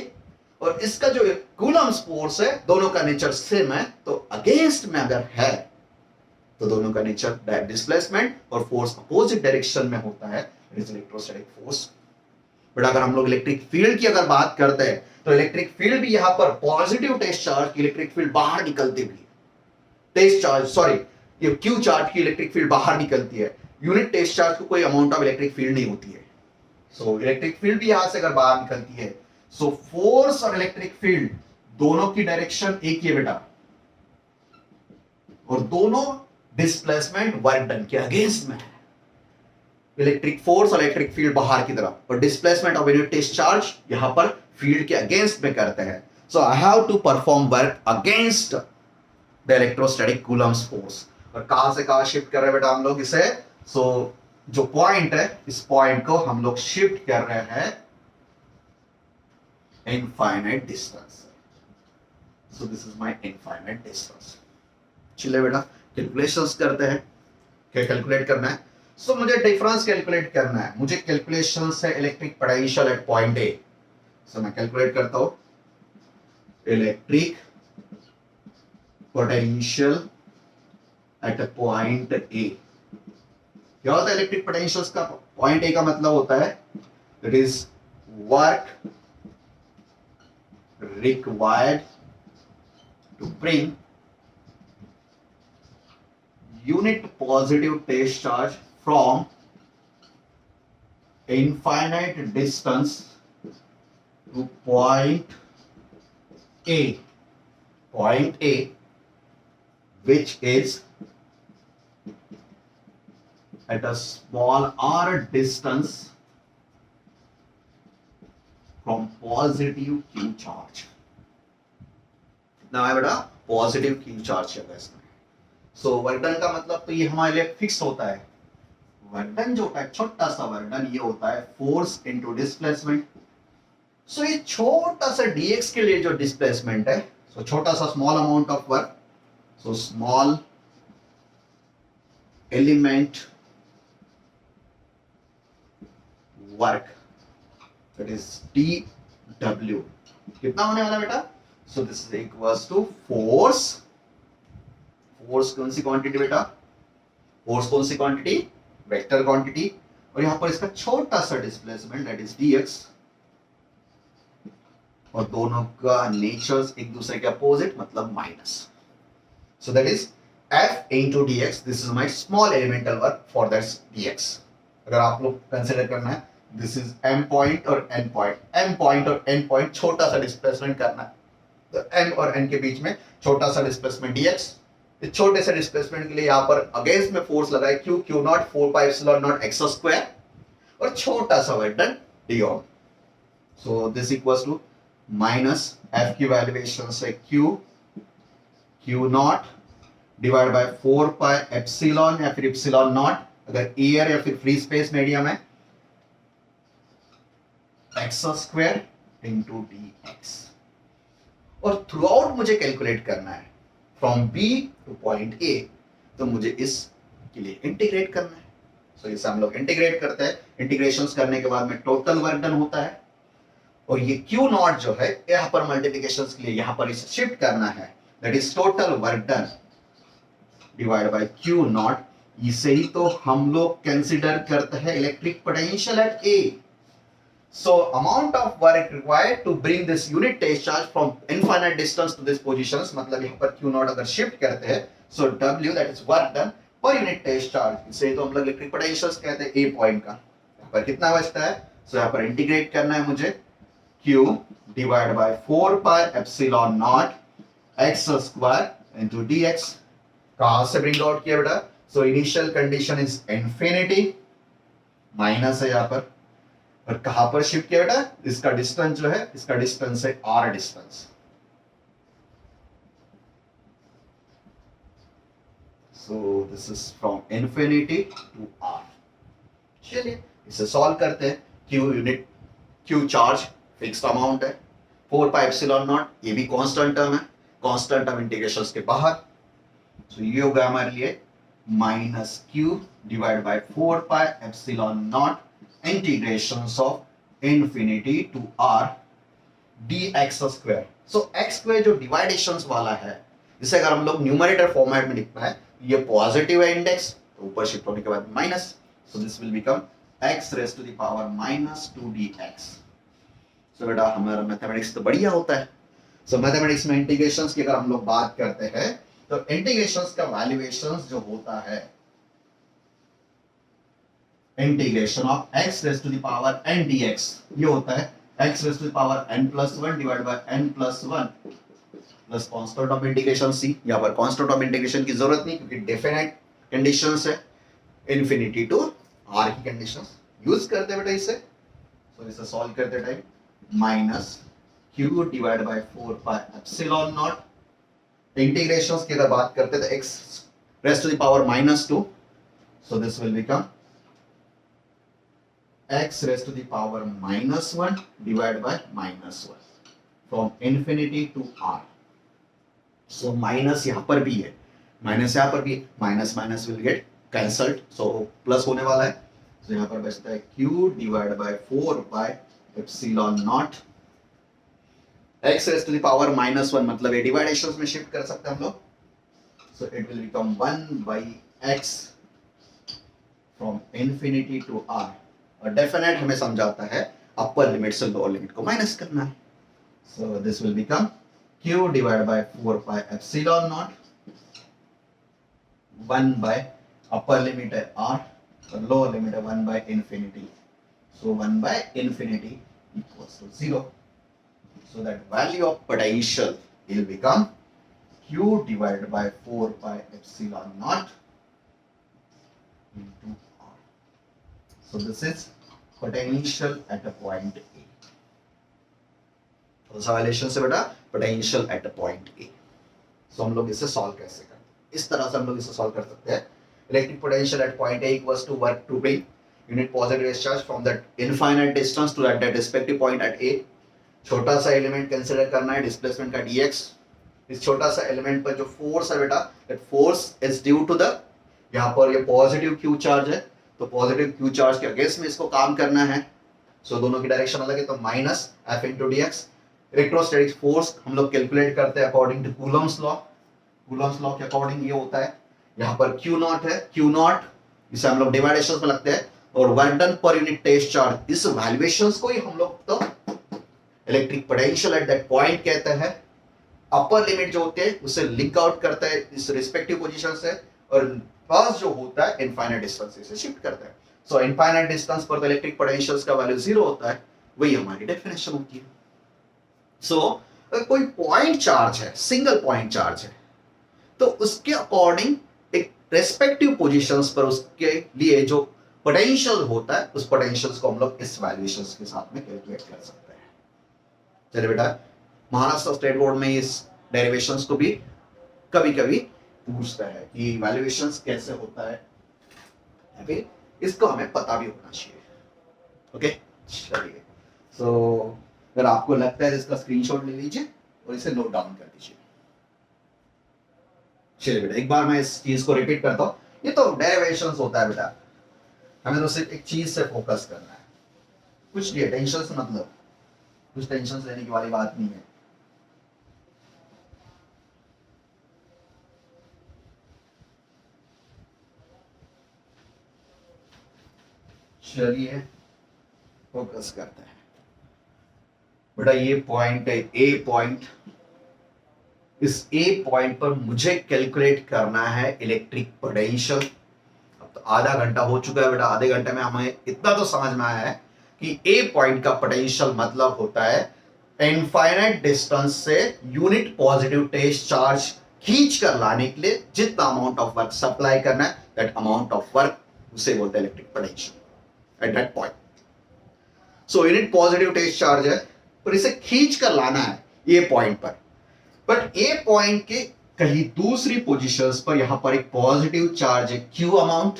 और इसका जो कूलम्स फोर्स है दोनों का नेचर सेम है, तो अगेंस्ट में अगर है तो दोनों का नेचर डिस्प्लेसमेंट और फोर्स अपोजिट डायरेक्शन में होता है, it is electrostatic force. But अगर हम लोग इलेक्ट्रिक फील्ड की अगर बात करते हैं तो इलेक्ट्रिक फील्ड भी यहां पर पॉजिटिव टेस्ट चार्ज की इलेक्ट्रिक फील्ड बाहर निकलती भी है, टेस्ट चार्ज सॉरी ये क्यू चार्ज की इलेक्ट्रिक फील्ड बाहर निकलती है, यूनिट टेस्ट चार्ज को कोई अमाउंट ऑफ इलेक्ट्रिक फील्ड नहीं होती है। सो इलेक्ट्रिक फील्ड भी यहां से अगर बाहर निकलती है, सो फोर्स और इलेक्ट्रिक फील्ड दोनों की डायरेक्शन एक ही है बेटा, और दोनों डिस्प्लेसमेंट वर्क डन के अगेंस्ट में है। इलेक्ट्रिक फोर्स और इलेक्ट्रिक फील्ड बाहर की तरफ, और displacement of unit test charge यहां पर फील्ड के अगेंस्ट में करते हैं। So I have to perform work against the electrostatic Coulomb's force. और कहां से कहां शिफ्ट कर रहे हैं बेटा हम लोग इसे, सो जो पॉइंट है इस पॉइंट को हम लोग शिफ्ट कर रहे हैं infinite distance. So this is my infinite distance. चलिए बेटा कैलकुलेशंस करते हैं। क्या कैलकुलेट करना है, सो मुझे डिफरेंस कैलकुलेट करना है। मुझे कैलकुलेशन से electric potential at point A, so मैं कैलकुलेट करता हूं electric potential at a point A. क्या होता है इलेक्ट्रिक पोटेंशियल का, पॉइंट ए का मतलब होता है it is work required to bring unit positive test charge from infinite distance to point A, which is at a small r distance from positive Q charge. कितना है बेटा, positive Q charge है इसमें। So work done का मतलब तो ये हमारे लिए फिक्स होता है। वर्क डन जो होता है, छोटा सा वर्क डन, ये होता है फोर्स इनटू डिस्प्लेसमेंट। सो ये छोटा सा dx के लिए जो डिस्प्लेसमेंट है, सो छोटा सा small amount of work, so small element work that is dw। कितना होने वाला बेटा, so this is equals to force. Force कौन सी क्वांटिटी बेटा, फोर्स कौन सी क्वांटिटी, वेक्टर क्वांटिटी, और यहां पर इसका छोटा सा डिस्प्लेसमेंट दैट इज dx, और दोनों का नेचर्स एक दूसरे के अपोजिट मतलब minus. So that is f into dx, this is my small elemental work for that dx। अगर आप लोग कंसीडर करना है, दिस इज m पॉइंट और n पॉइंट, m पॉइंट और n पॉइंट छोटा सा डिस्प्लेसमेंट करना है, तो m और n के बीच में छोटा सा डिस्प्लेसमेंट dx। इस छोटे से डिस्प्लेसमेंट के लिए यहां पर अगेंस्ट में फोर्स लगा है q not 4 pi epsilon not x square, और छोटा सा work done d। So this equals to minus f की वैल्यूएशन से q not divide by 4 pi epsilon या फिर एप्सिलॉन नॉट अगर एयर या फिर फ्री स्पेस मीडियम है, x स्क्वायर इनटू dx। और थ्रू आउट मुझे कैलकुलेट करना है from B to point A, तो मुझे इस के लिए इंटीग्रेट करना है। सो इसे हम लोग इंटीग्रेट करते हैं। इंटीग्रेशंस करने के बाद में टोटल वर्क डन होता है, और ये Q नॉट जो है यहां पर मल्टीप्लिकेशंस के लिए यहां पर इसे शिफ्ट करना है, that is total work done divide by Q not. इसे ही तो हम लोग कंसीडर करते हैं electric potential at A। So amount of work required to bring this unit test charge from infinite distance to this positions, मतलब यहाँ पर Q not अगर शिफ्ट करते हैं, so W that is work done per unit test charge, इसे तो हम लोग इलेक्ट्रिक पोटेंशियल्स कहते हैं A पॉइंट का। यहाँ पर कितना बचता है, so यहाँ पर इंटीग्रेट करना है मुझे Q divide by 4 pi epsilon not x square into dx। कहां से ब्रिंग आउट किया बेटा, so initial condition is infinity, minus है यहाँ पर, और कहां पर शिफ्ट किया बेटा, इसका डिस्टेंस जो है, इसका डिस्टेंस है r distance. So this is from infinity to r। चलिए इसे सॉल्व करते हैं। q unit, q charge fixed amount है, 4 पाई एप्सिलॉन नॉट, ये भी कांस्टेंट टर्म है, कांस्टेंट टर्म इंटीग्रेशंस के बाहर, तो ये होगा हमारे लिए minus q divide by 4 pi epsilon not integrations of infinity to r dx square। so x square जो डिवाइडेशंस वाला है, इसे अगर हम लोग न्यूमरेटर फॉर्मेट में लिखना है, ये पॉजिटिव है इंडेक्स, तो ऊपर शिफ्ट होने के बाद minus, so this will become x raise to the power minus 2dx। सो बेटा हमारा मैथमेटिक्स तो बढ़िया होता है। सो मैथमेटिक्स में इंटीग्रेशंस की अगर हम लोग बात करते हैं, तो इंटीग्रेशंस का वैल्यूएशंस जो होता है, integration of x raise to the power n dx, ये होता है x raise to the power n plus 1 divide by n plus 1 plus constant of integration c। यहाँ पर कांस्टेंट ऑफ इंटीग्रेशन की जरूरत नहीं, क्योंकि डेफिनेट कंडीशंस है, इंफिनिटी टू r की कंडीशंस यूज करते हैं बेटा इसे। सो इसे सॉल्व करते time minus q divide by 4 pi epsilon not, integrations की अगर बात करते हैं तो x raise to the power minus 2, so this will become x raised to the power minus 1 divided by minus 1 from infinity to r। so minus यहाँ पर भी है, माइनस यहाँ पर भी, minus minus will get cancelled, so plus होने वाला है, so यहाँ पर बचता है q divide by 4 pi epsilon not, x raised to the power minus 1, मतलब ये डिवाइडेशंस में शिफ्ट कर सकते हैं हम लोग, so it will become 1 by x from infinity to r। और डेफिनेट हमें समझाता है अपर लिमिट से लोअर लिमिट को माइनस करना है, so this will become q divide by 4 pi epsilon not, 1 by upper limit है r और लोअर लिमिट है 1 by infinity, so 1 by infinity equals to 0। So that value of potential will become q divide by 4 pi epsilon not into r। so this is potential at a point A। तो सवालेशन से बेटा potential at a point A। सो हम लोग इसे solve कैसे करते हैं, इस तरह से हम लोग इसे सॉल्व कर सकते हैं। Electric potential at point A equals to work to bring unit positive charge from that infinite distance to that respective point at A। छोटा सा एलिमेंट कंसीडर करना है, डिस्प्लेसमेंट का dx। इस छोटा सा एलिमेंट पर जो फोर्स है बेटा, that force is due to the, यहाँ पर ये पॉजिटिव q चार्ज है, तो पॉजिटिव q चार्ज के अगेंस्ट में इसको काम करना है, सो दोनों की डायरेक्शन अलग है, तो minus f into d x. Electrostatic force हम लोग कैलकुलेट करते हैं according to Coulomb's law, Coulomb's law के अकॉर्डिंग ये होता है, यहाँ पर q नॉट है, q नॉट इसे हम लोग डिवाइडेशंस में लगते हैं, और work done per unit test charge, इस वैल्यूएशंस को ही हम लोग तो electric potential at that point कहते हैं। अपर लिमिट जो होते हैं उसे लिंक आउट करता है इस रिस्पेक्टिव पोजीशन से, और पास जो होता है इनफाइनाइट डिस्टेंस से शिफ्ट करता है। सो इनफाइनाइट डिस्टेंस पर इलेक्ट्रिक पोटेंशियल्स का वैल्यू 0 होता है, वही हमारी डेफिनेशन होती है। सो कोई पॉइंट चार्ज है, सिंगल पॉइंट चार्ज है, तो उसके अकॉर्डिंग एक रेस्पेक्टिव पोजीशंस पर उसके लिए जो पोटेंशियल होता है, उस पोटेंशियल्स को हम लोग इस वैल्यूएशंस के साथ में कैलकुलेट कर सकते हैं। चलिए बेटा, महाराष्ट्र स्टेट बोर्ड में इस डेरिवेशंस को भी कभी कभी पूछता है कि वैल्यूएशंस कैसे होता है, फिर इसको हमें पता भी होना चाहिए। ओके चलिए, सो अगर आपको लगता है इसका स्क्रीनशॉट ले लीजिए और इसे नोट डाउन कर दीजिए। चलिए बेटा, एक बार मैं इस चीज को रिपीट करता हूं, ये तो डेरिवेशंस होता है बेटा, हमें तो सिर्फ एक चीज से फोकस करना है, कुछ नहीं टेंशन से, मतलब कुछ टेंशन लेने की वाली बात नहीं है। चलिए फोकस करते हैं। बेटा ये पॉइंट है ए पॉइंट, इस ए पॉइंट पर मुझे कैलकुलेट करना है इलेक्ट्रिक पोटेंशियल। अब तो आधा घंटा हो चुका है बेटा, आधे घंटे में हमें इतना तो समझ में आया है कि ए पॉइंट का पोटेंशियल मतलब होता है इनफाइनाइट डिस्टेंस से यूनिट पॉजिटिव टेस्ट चार्ज खींच कर लाने के लिए जितना अमाउंट ऑफ वर्क सप्लाई करना है, दैट अमाउंट ऑफ वर्क उसे बोलते हैं electric potential at that point. So unit positive test charge है और इसे खींच कर लाना है ये पॉइंट पर, बट ए पॉइंट के कहीं दूसरी पोजीशंस पर यहां पर एक पॉजिटिव चार्ज है क्यू अमाउंट।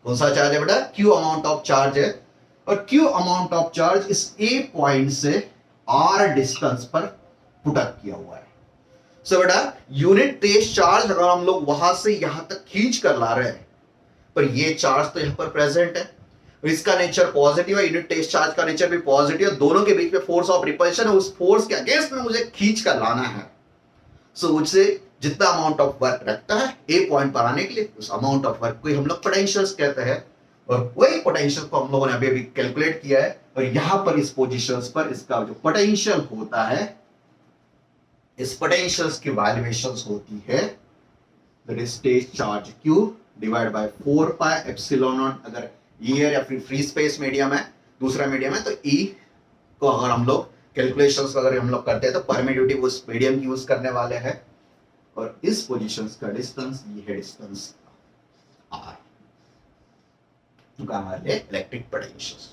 कौन सा चार्ज है बेटा? क्यू अमाउंट ऑफ चार्ज है, और क्यू अमाउंट ऑफ चार्ज इस ए पॉइंट से आर डिस्टेंस पर पुट अप किया हुआ है। सो बेटा यूनिट टेस्ट चार्ज अगर हम लोग वहां से यहां तक खींच कर ला रहे हैं, पर ये चार्ज तो यहां पर प्रेजेंट है, इसका नेचर पॉजिटिव है, यूनिट टेस्ट चार्ज का नेचर भी पॉजिटिव है, दोनों के बीच में फोर्स ऑफ रिपल्शन है, उस फोर्स के अगेंस्ट में मुझे खींच कर लाना है। सो उससे जितना अमाउंट ऑफ वर्क रखता है ए पॉइंट पर आने के लिए, उस अमाउंट ऑफ वर्क को हम लोग पोटेंशियल्स कहते हैं, और वही पोटेंशियल को हम लोगों ने अभी अभी कैलकुलेट किया है। और यहां पर इस पोजीशंस पर इसका जो पोटेंशियल होता है, इस पोटेंशियल्स की वैल्यूएशंस होती है that is test charge q divide by 4 pi epsilon not. अगर एयर या फिर फ्री स्पेस मीडियम है, दूसरा मीडियम है, तो E को अगर हम लोग कैलकुलेशंस अगर हम लोग करते हैं तो परमिटिविटी उस मीडियम की यूज करने वाले हैं, और इस पोजीशंस का डिस्टेंस ये है डिस्टेंस r, जो का हमारे इलेक्ट्रिक पोटेंशियल्स।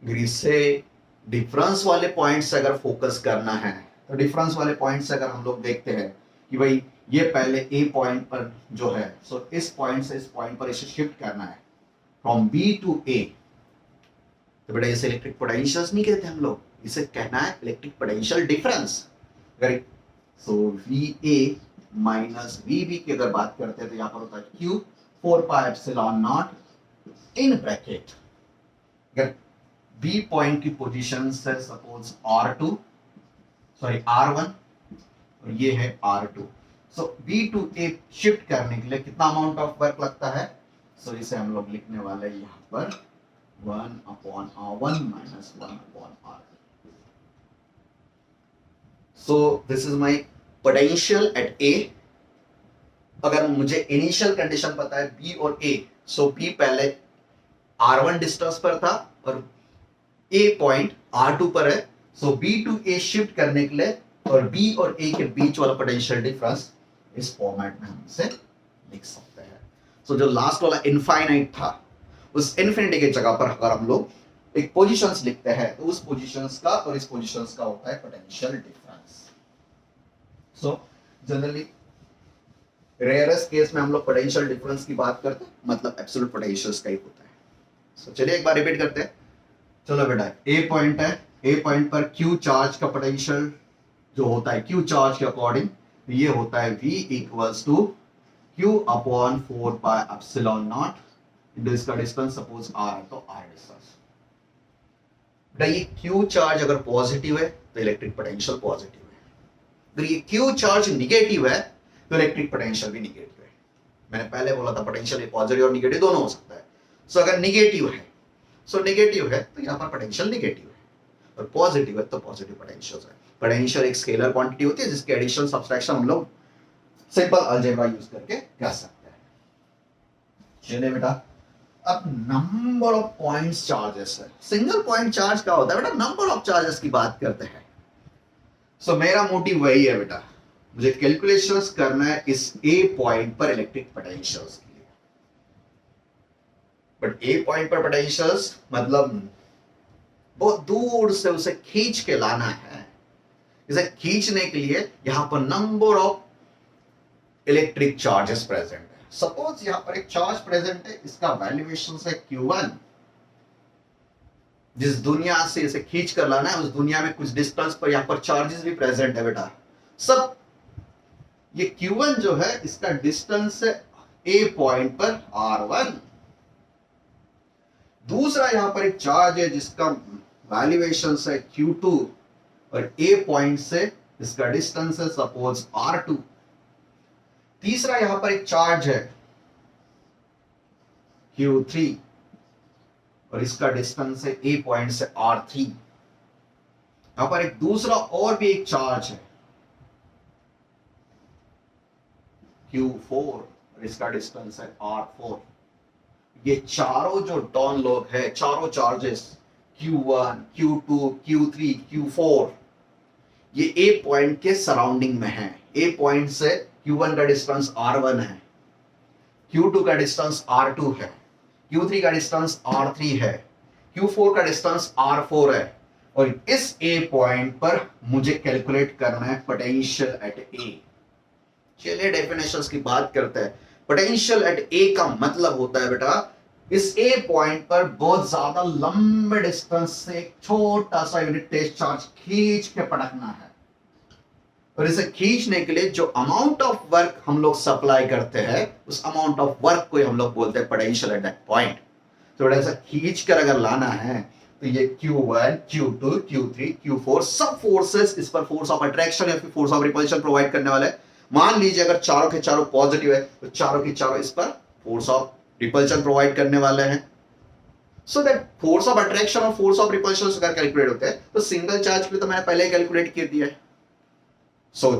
अगर इससे डिफरेंस वाले पॉइंट्स से अगर फोकस करना है, तो डिफरेंस वाले पॉइंट्स से अगर हम लोग देखते हैं कि भाई ये पहले ए पॉइंट पर जो है, सो इस पॉइंट से इस पॉइंट पर इसे शिफ्ट करना है फ्रॉम बी टू ए, तो बेटा इसे इलेक्ट्रिक पोटेंशियल्स नहीं कहते हम लोग, इसे कहना है इलेक्ट्रिक पोटेंशियल डिफरेंस। अगर so V A minus V B की अगर बात करते हैं तो यहां पर होता है Q 4 pi epsilon not in bracket. अगर बी पॉइंट की पोजीशन से सपोज R2 सॉरी R1 और ये है R2, so B to A shift करने के लिए कितना अमाउंट ऑफ वर्क लगता है? सो इसे हम लोग लिखने वाले हैं यहां पर 1/R1 minus 1/R2. So this is my potential at A. अगर मुझे इनिशियल कंडीशन पता है B और A, सो B पहले R1 डिस्टेंस पर था और A पॉइंट R2 पर है, सो B टू A शिफ्ट करने के लिए और B और A के बीच वाला पोटेंशियल डिफरेंस इस फॉर्मेट में हम इसे लिख सकते हैं। सो जो लास्ट वाला इनफाइनाइट था, उस इन्फिनिटी की जगह पर अगर हम लोग एक पोजीशंस लिखते हैं, तो उस पोजीशंस का और इस पोजीशंस का होता है potential difference. So generally rarest case में हम लोग पोटेंशियल डिफरेंस की बात करते हैं, मतलब एब्सोल्यूट पोटेंशियल्स का ही होता है। सो चलिए एक बार रिपीट करते हैं। चलो बेटा ए पॉइंट है, ए पॉइंट पर क्यू चार्ज का पोटेंशियल जो होता है क्यू चार्ज के अकॉर्डिंग ये होता है V equals to Q upon 4 pi epsilon not, इसका डिस्टेंस सपोज R है तो R डिस्टेंस। बेटा ये Q चार्ज अगर पॉजिटिव है तो इलेक्ट्रिक पोटेंशियल पॉजिटिव है, अगर ये Q चार्ज निगेटिव है तो इलेक्ट्रिक पोटेंशियल भी निगेटिव है। मैंने पहले बोला था पोटेंशियल पॉजिटिव और निगेटिव दोनों हो सकता है। सो अगर निगेटिव है, सो निगेटिव है तो यहाँ पर पोटेंशियल निगेटिव है, और पॉजिटिव है तो पॉजिटिव पोटेंशियल है। पोटेंशियल एक स्केलर क्वांटिटी होती है जिसके एडिशन सब्सट्रैक्शन हम लोग सिंपल अलजेब्रा यूज करके कर सकते हैं। चलिए बेटा अब नंबर ऑफ पॉइंट्स चार्जेस है। सिंगल पॉइंट चार्ज का होता है बेटा, नंबर ऑफ चार्जेस की बात करते हैं। सो मेरा मोटिव वही है बेटा, मुझे कैलकुलेशंस करना है इस ए पॉइंट पर इलेक्ट्रिक पोटेंशियल्स के लिए, बट ए पॉइंट पर पोटेंशियल्स मतलब बहुत दूर से उसे खींच के लाना है। इसे खींचने के लिए यहां पर number of electric charges present है। सपोज यहां पर एक चार्ज प्रेजेंट है, इसका वैल्यूएशन है Q1, जिस दुनिया से इसे खींच कर लाना है उस दुनिया में कुछ डिस्टेंस पर यहां पर चार्जेस भी प्रेजेंट है बेटा। सब ये Q1 जो है इसका डिस्टेंस है A पॉइंट पर R1। दूसरा यहां पर एक चार्ज है जिसका वैल्यूएशन है Q2 और A पॉइंट से इसका डिस्टेंस है सपोज R2। तीसरा यहां पर एक चार्ज है Q3 और इसका डिस्टेंस है A पॉइंट से R3। यहां पर एक दूसरा और भी एक चार्ज है Q4 और इसका डिस्टेंस है R4। ये चारों जो डॉन लोग है, चारों charges Q1, Q2, Q3, Q4, ये A पॉइंट के सराउंडिंग में है। A पॉइंट से Q1 का डिस्टेंस R1 है, Q2 का डिस्टेंस R2 है, Q3 का डिस्टेंस R3 है, Q4 का डिस्टेंस R4 है। और इस A पॉइंट पर मुझे कैलकुलेट करना है पोटेंशियल एट A। चलिए डेफिनेशंस की बात करते हैं। पोटेंशियल एट A का मतलब होता है बेटा, इस A पॉइंट पर बहुत ज्यादा लंबे डिस्टेंस से एक छोटा सा यूनिट टेस्ट चार्ज खींच के पटकना है। और इसे खींचने के लिए जो अमाउंट ऑफ वर्क हम लोग सप्लाई करते हैं, उस अमाउंट ऑफ वर्क को हम लोग बोलते हैं पोटेंशियल एट दैट पॉइंट। थोड़ा सा खींच कर अगर लाना है तो ये Q1, Q2, Q3, Q4 सब फोर्सेस इस पर फोर्स ऑफ अट्रैक्शन या फिर फोर्स ऑफ रिपल्शन प्रोवाइड करने वाले। मान लीजिए अगर चारों के चारों पॉजिटिव है तो चारों के चारों इस पर फोर्स ऑफ रिपल्शन प्रोवाइड करने वाले हैं। So that force of attraction और फोर्स ऑफ रिपल्शन अगर कैलकुलेट होते हैं तो सिंगल चार्ज के लिए तो मैंने पहले ही कैलकुलेट कर दिया है। So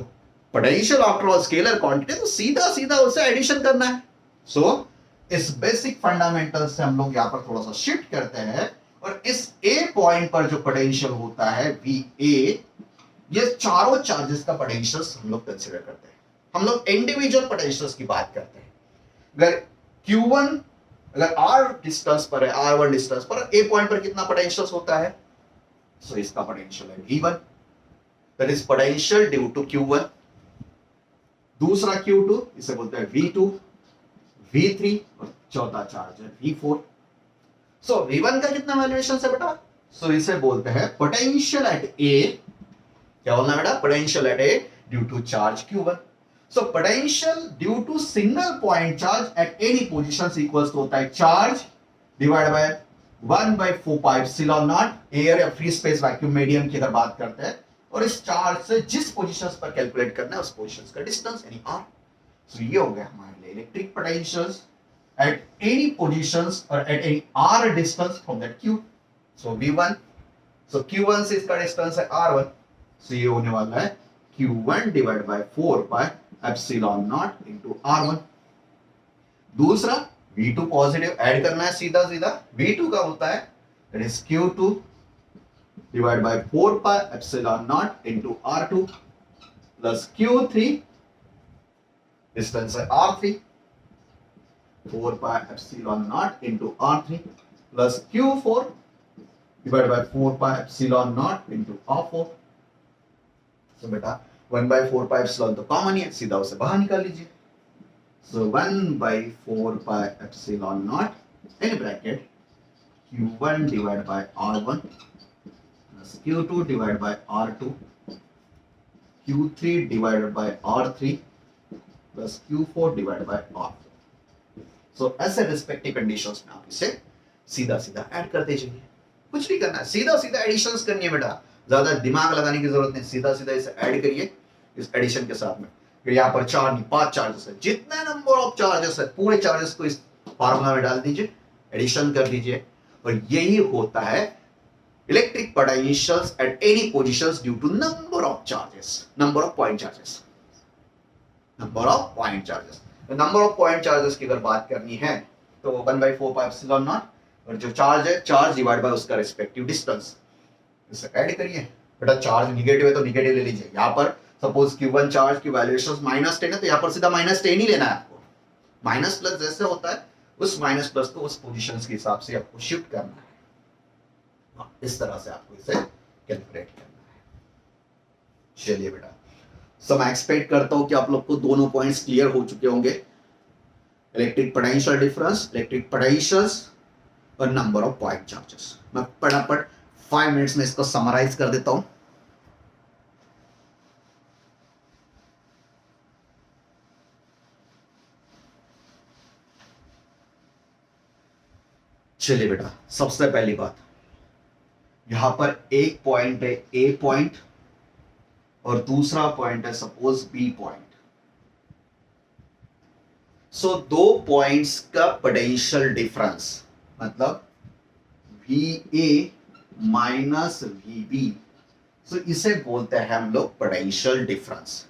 potential after all scalar quantity, तो सीधा सीधा उसे एडिशन करना है। सो इस बेसिक फंडामेंटल से हम लोग यहां पर थोड़ा सा शिफ्ट करते हैं और इस A पॉइंट पर जो पोटेंशियल होता है VA, ये चारों चार्जेस का पोटेंशियल्स हम लोग कंसीडर करते हैं। हम लोग इंडिविजुअल पोटेंशियल्स की बात करते हैं। अगर Q1 अगर R डिस्टेंस पर है, R1 डिस्टेंस पर, A पॉइंट पर कितना पोटेंशियल्स होता है? सो इसका पोटेंशियल है V1, that is potential due to Q1। दूसरा Q2, इसे बोलते हैं V2, V3 और चौथा चार्ज है V4। सो V1 का कितना वैल्यूएशन है बेटा? सो इसे बोलते हैं पोटेंशियल एट A। क्या बोलना बेटा? Potential at A due to charge Q1। So potential due to single point charge at any position equals to होता है charge divide by 1/4 pi epsilon not air या फ्री स्पेस वैक्यूम मीडियम की अगर बात करते हैं, और इस चार्ज से जिस पोजीशंस पर कैलकुलेट करना है उस पोजीशंस का डिस्टेंस यानी R। सो ये हो गया हमारे लिए electric potentials at any positions or at any r distance from that Q। So V1, so Q1 से इसका डिस्टेंस है R1, so ये होने वाला है Q1 divide by 4 pi epsilon not into R1। दूसरा V2 पॉजिटिव ऐड करना है सीधा सीधा। V2 का होता है that is Q2 divide by 4 pi epsilon not into R2 plus Q3 distance है R3, 4 pi epsilon naught into R3 plus Q4 divided by 4 pi epsilon naught into R4। so बेटा 1/4 pi epsilon तो common ही है, सीधा उसे बाहर निकाल लीजिए। so 1/4 pi epsilon naught in bracket Q1 divided by R1 plus Q2 divided by R2 Q3 divided by R3 plus Q4 divided by R4। सो ऐसे respective conditions में आप इसे सीधा सीधा ऐड करते जाइए। कुछ नहीं करना है, सीधा सीधा एडिशंस करनी है बेटा, ज्यादा दिमाग लगाने की जरूरत नहीं, सीधा सीधा इसे ऐड करिए इस एडिशन के साथ में। फिर यहाँ पर 4 नहीं 5 चार्जेस है, जितने नंबर ऑफ चार्जेस है पूरे चार्जेस को इस फार्मूला में डाल दीजिए, एडिशन कर दीजिए, और यही होता है electric potentials at any positions due to number of charges, number of point charges, number of point charges. Number of point charges की अगर बात करनी है तो 1/4 पाई एप्सिलॉन नॉट और जो चार्ज है चार्ज डिवाइड बाय उसका रिस्पेक्टिव डिस्टेंस, इसे ऐड करिए। बेटा चार्ज निगेटिव है तो निगेटिव ले लीजिए। यहाँ पर सपोज Q1 चार्ज की वैल्यूएशन -10 है तो यहाँ पर सीधा -10 ही लेना है आपको। माइनस प्लस जैसे होता है उस माइनस प्लस को उस पोजीशन के हिसाब से आपको शिफ्ट करना है। इस तरह से आपको इसे कैलकुलेट करना है। चलिए बेटा, सो मैं एक्सपेक्ट करता हूं कि आप लोग को दोनों पॉइंट्स क्लियर हो चुके होंगे, electric potential difference, electric potentials और नंबर ऑफ पॉइंट चार्जेस। मैं फटाफट 5 मिनट्स में इसको समराइज कर देता हूं। चलिए बेटा, सबसे पहली बात, यहां पर एक पॉइंट है A पॉइंट और दूसरा पॉइंट है सपोज B पॉइंट। सो दो पॉइंट्स का पोटेंशियल डिफरेंस मतलब VA माइनस VB सो इसे बोलते हैं हम लोग पोटेंशियल डिफरेंस।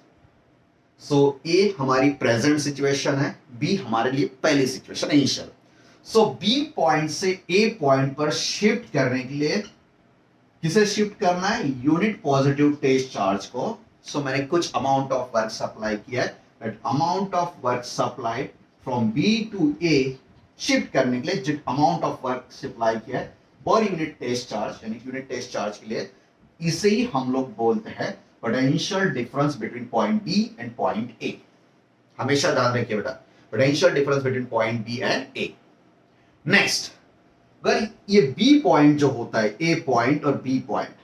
सो ए हमारी प्रेजेंट सिचुएशन है, बी हमारे लिए पहली सिचुएशन इनिशियल। सो बी पॉइंट से ए पॉइंट पर शिफ्ट करने के लिए किसे शिफ्ट करना है? यूनिट पॉजिटिव टेस्ट चार्ज को। सो मैंने कुछ अमाउंट ऑफ वर्क सप्लाई किया है, that amount of work supplied from B to A shift करने के लिए जो अमाउंट ऑफ वर्क सप्लाई किया है पर यूनिट टेस्ट चार्ज, यानी यूनिट टेस्ट चार्ज के लिए, इसे ही हम लोग बोलते हैं potential difference between point B and point A. हमेशा ध्यान रखिए बेटा, potential difference between point B and A. Next, अगर ये बी पॉइंट जो होता है, ए पॉइंट और बी पॉइंट,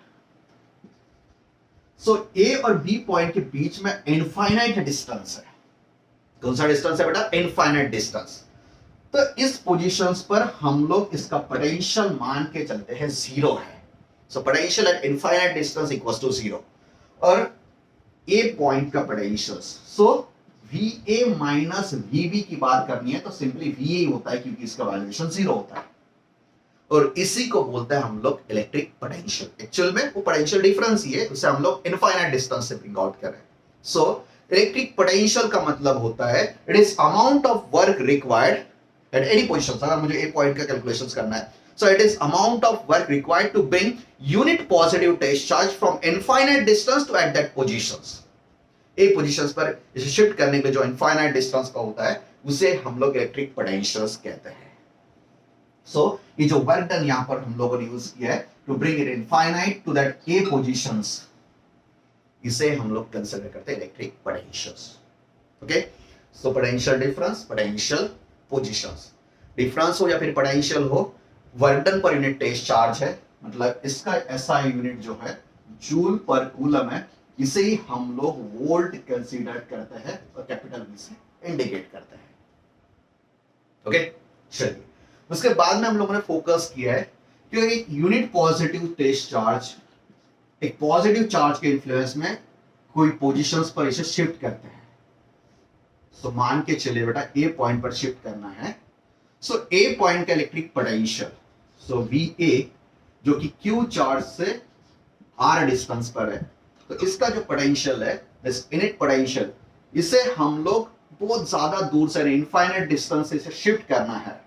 सो ए और बी पॉइंट के बीच में इनफाइनाइट डिस्टेंस है। कौन सा डिस्टेंस है बेटा? Infinite distance. तो इस पोजीशंस पर हम लोग इसका पोटेंशियल मान के चलते हैं जीरो है। So potential at infinite distance equals to zero. और ए पॉइंट का पोटेंशियल, सो वीए माइनस वीबी की बात करनी है तो सिंपली वीए होता है, क्योंकि इसका वैल्यूएशन जीरो होता है। और इसी को बोलते हैं हम लोग इलेक्ट्रिक पोटेंशियल। एक्चुअल में वो पोटेंशियल डिफरेंस ही है, उसे हम लोग इनफाइनाइट डिस्टेंस से ब्रिंग आउट कर रहे हैं। सो इलेक्ट्रिक पोटेंशियल का मतलब होता है it is amount of work required at any position. अगर मुझे ए पॉइंट का कैलकुलेशंस करना है, so it is amount of work required to bring unit positive test charge from infinite distance to at that positions। एक positions पर इसे shift करने के लिए जो इनफाइनाइट डिस्टेंस का होता है उसे हम लोग इलेक्ट्रिक पोटेंशियल्स कहते हैं। सो ये जो वर्क डन यहां पर हम लोगों ने यूज किया है to bring it infinite to that A positions, इसे हम लोग कंसीडर करते हैं electric potentials. Okay, so potential difference, potential positions, difference हो या फिर पोटेंशियल हो, work done per unit test charge है, मतलब इसका एसआई यूनिट जो है जूल पर कूलम है, इसे ही हम लोग वोल्ट कंसीडर करते हैं और कैपिटल वी से इंडिकेट करते हैं। ओके, चलिए उसके बाद में हम लोगों ने फोकस किया है कि एक यूनिट पॉजिटिव टेस्ट चार्ज, एक पॉजिटिव चार्ज के इन्फ्लुएंस में कोई पोजीशंस पर इसे शिफ्ट करते हैं। सो मान के चलिए बेटा ए पॉइंट पर शिफ्ट करना है। सो ए पॉइंट का इलेक्ट्रिक पोटेंशियल, सो वी ए जो कि क्यू चार्ज से आर डिस्टेंस पर है, तो इसका जो पोटेंशियल है, दिस इनिट पोटेंशियल, इसे हम लोग बहुत ज्यादा दूर से इनफाइनाइट डिस्टेंस से इसे शिफ्ट करना है,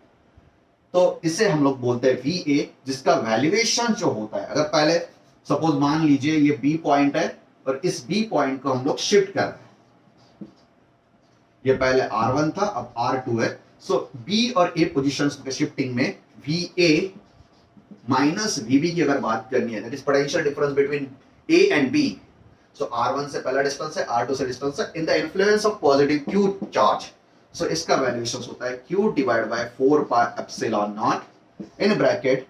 तो इसे हम लोग बोलते हैं वी ए, जिसका वैल्यूएशन जो होता है, अगर पहले सपोज मान लीजिए ये बी पॉइंट है और इस बी पॉइंट को हम लोग शिफ्ट कर रहे हैं, ये पहले R1 था अब R2 है। सो बी और ए पोजीशंस के शिफ्टिंग में वी ए माइनस वीबी की अगर बात करनी है, that is potential difference between A and B. So R1 से पहला डिस्टेंस है, R2 से डिस्टेंस है, in the influence of positive Q charge, so इसका वैल्यूएशन होता है Q divide by 4 pi epsilon not in bracket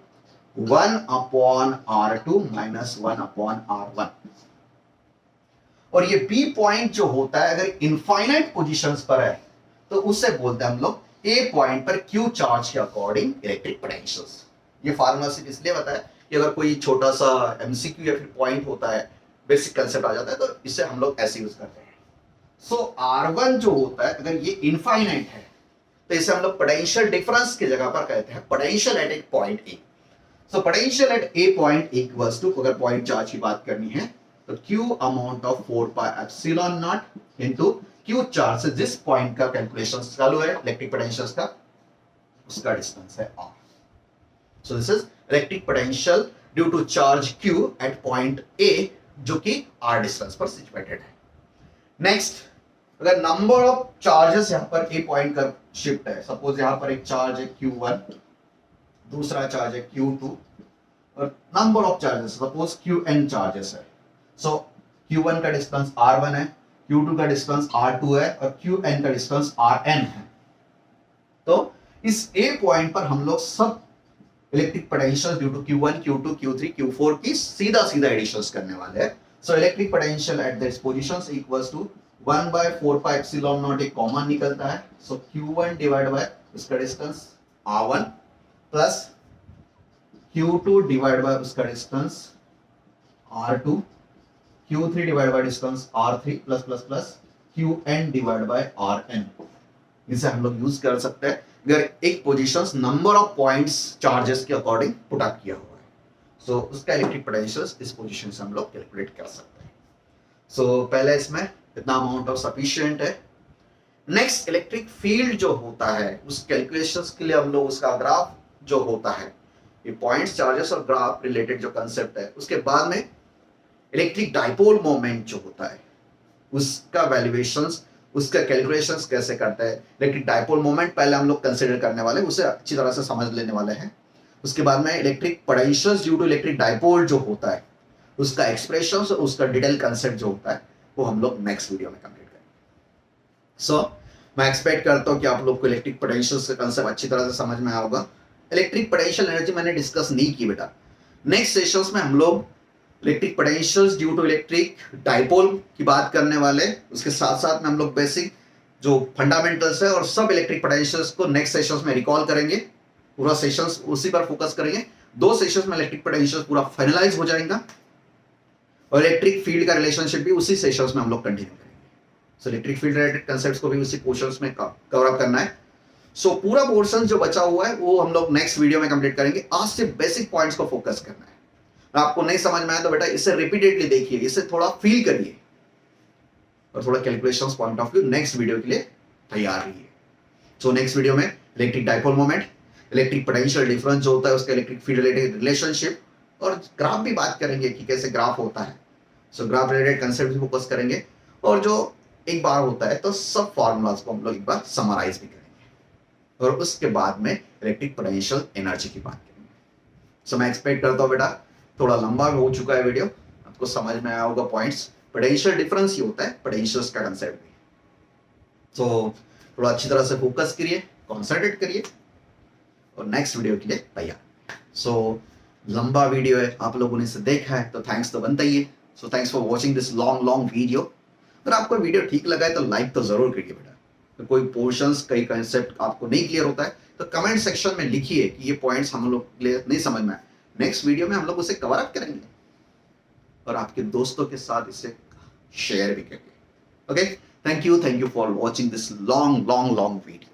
1 upon R2 minus 1 upon R1। और ये बी पॉइंट जो होता है अगर इनफाइनाइट पोजीशंस पर है तो उससे बोलते हैं हम लोग ए पॉइंट पर क्यू चार्ज के अकॉर्डिंग इलेक्ट्रिक पोटेंशियल्स। ये फार्मूला सिर्फ इसलिए बताया कि अगर कोई छोटा सा एमसीक्यू या फिर पॉइंट होता है, बेसिक कंसेप्ट आ जाता है, तो इससे हम लोग ऐसे यूज करते हैं। सो R1 जो होता है अगर ये इनफाइनाइट है तो इसे हम लोग पोटेंशियल डिफरेंस की जगह पर कहते हैं potential at a point A. So potential at a point equals to, अगर पॉइंट चार्ज की बात करनी है तो Q amount of 4 pi epsilon not into Q charge से जिस पॉइंट का कैलकुलेशन चालू है इलेक्ट्रिक पोटेंशियल्स का, उसका डिस्टेंस है R। So this is electric potential due to charge Q at point A जो कि R डिस्टेंस पर सिचुएटेड है। नेक्स्ट, अगर नंबर ऑफ चार्जेस यहां पर ए पॉइंट का शिफ्ट है, सपोज यहां पर एक चार्ज है Q1, दूसरा चार्ज है Q2 और number of charges suppose Qn charges है। सो Q1 का डिस्टेंस R1 है, Q2 का डिस्टेंस R2 है और Qn का डिस्टेंस Rn है। तो इस ए पॉइंट पर हम लोग सब electric potential due to Q1, Q2, Q3, Q4 की सीधा सीधा एडिशंस करने वाले हैं। So electric potential at this positions equals to 1 by 4 pi epsilon naught एक कॉमन निकलता है। सो Q1 डिवाइड बाय उसका distance R1 plus Q2 divide by उसका distance R2, Q3 divide by distance R3 plus plus plus Qn divide by Rn। इसे हम लोग use कर सकते हैं अगर एक positions number of points charges के अकॉर्डिंग पुट अप किया हुआ है। सो उसका इलेक्ट्रिक पोटेंशियल इस पोजीशन से हम लोग कैलकुलेट कर सकते हैं। सो पहले इसमें इतना अमाउंट ऑफ सफिशिएंट है। नेक्स्ट इलेक्ट्रिक फील्ड जो होता है उस कैलकुलेशंस के लिए हम लोग उसका ग्राफ जो होता है, ये पॉइंट्स, चार्जेस और ग्राफ रिलेटेड जो कंसेप्ट है, उसके बाद में इलेक्ट्रिक डाइपोल मोमेंट जो होता है उसका वैल्यूएशंस, उसका कैलकुलेशंस कैसे करते हैं। इलेक्ट्रिक डाइपोल मोमेंट पहले हम लोग कंसीडर करने वाले, उसे अच्छी तरह से समझ लेने वाले हैं। उसके बाद में electric potentials due to electric dipole जो होता है उसका एक्सप्रेशंस और उसका डिटेल कंसेप्ट जो होता है वो हम लोग नेक्स्ट वीडियो में कंप्लीट करेंगे। सो मैं एक्सपेक्ट करता हूं कि आप लोग को इलेक्ट्रिक पोटेंशियल्स का कंसेप्ट अच्छी तरह से समझ में आया होगा। इलेक्ट्रिक पोटेंशियल एनर्जी मैंने डिस्कस नहीं की बेटा, नेक्स्ट सेशंस में हम लोग electric potentials due to electric dipole की बात करने वाले। उसके साथ साथ में हम लोग बेसिक जो फंडामेंटल्स है और सब इलेक्ट्रिक पोटेंशियल्स को नेक्स्ट सेशंस में रिकॉल करेंगे। पूरा सेशंस उसी पर फोकस करेंगे। 2 सेशंस में इलेक्ट्रिक पोटेंशियल पूरा फाइनलाइज हो जाएगा और इलेक्ट्रिक फील्ड का रिलेशनशिप भी उसी सेशंस में हम लोग कंटिन्यू करेंगे। So electric field related concepts को भी उसी पोर्शंस में कवर अप करना है। सो पूरा पोर्शन जो बचा हुआ है वो हम लोग नेक्स्ट वीडियो में कंप्लीट करेंगे। आज से बेसिक पॉइंट्स को फोकस करना है। आपको नहीं समझ में आया तो बेटा इसे रिपीटेडली देखिए, इसे थोड़ा फील करिए और थोड़ा calculations point of view next video के लिए तैयार रहिए। सो नेक्स्ट वीडियो में electric dipole moment, electric potential difference जो होता है उसका इलेक्ट्रिक फील्ड रिलेटेड रिलेशनशिप और ग्राफ भी बात करेंगे कि कैसे ग्राफ होता है। सो ग्राफ रिलेटेड कंसेप्ट भी फोकस करेंगे और जो एक बार होता है तो सब फॉर्मूलाज को हम लोग एक बार समराइज भी करेंगे और उसके बाद में इलेक्ट्रिक पोटेंशियल एनर्जी की बात करेंगे। सो मैं एक्सपेक्ट करता हूँ बेटा थोड़ा लंबा हो चुका है वीडियो, आपको समझ में आया होगा पॉइंट्स। पोटेंशियल डिफरेंस ही होता है पोटेंशियल्स का कंसेप्ट भी। तो थोड़ा अच्छी तरह से फोकस करिए, कॉन्सेंट्रेट करिए और नेक्स्ट वीडियो के लिए तैयार। सो लंबा वीडियो है, आप लोगों ने इसे देखा है तो थैंक्स तो बनता ही है। So thanks for watching this long video. अगर आपको वीडियो ठीक लगा है तो लाइक तो जरूर करिए बेटा। तो कोई पोर्शंस, कई कंसेप्ट आपको नहीं क्लियर होता है तो कमेंट सेक्शन में लिखिए कि ये पॉइंट्स हम लोग क्लियर नहीं समझ में आए। नेक्स्ट वीडियो में हम लोग उसे कवर अप करेंगे और आपके दोस्तों के साथ इसे शेयर भी करिए। Okay, thank you for watching this long video.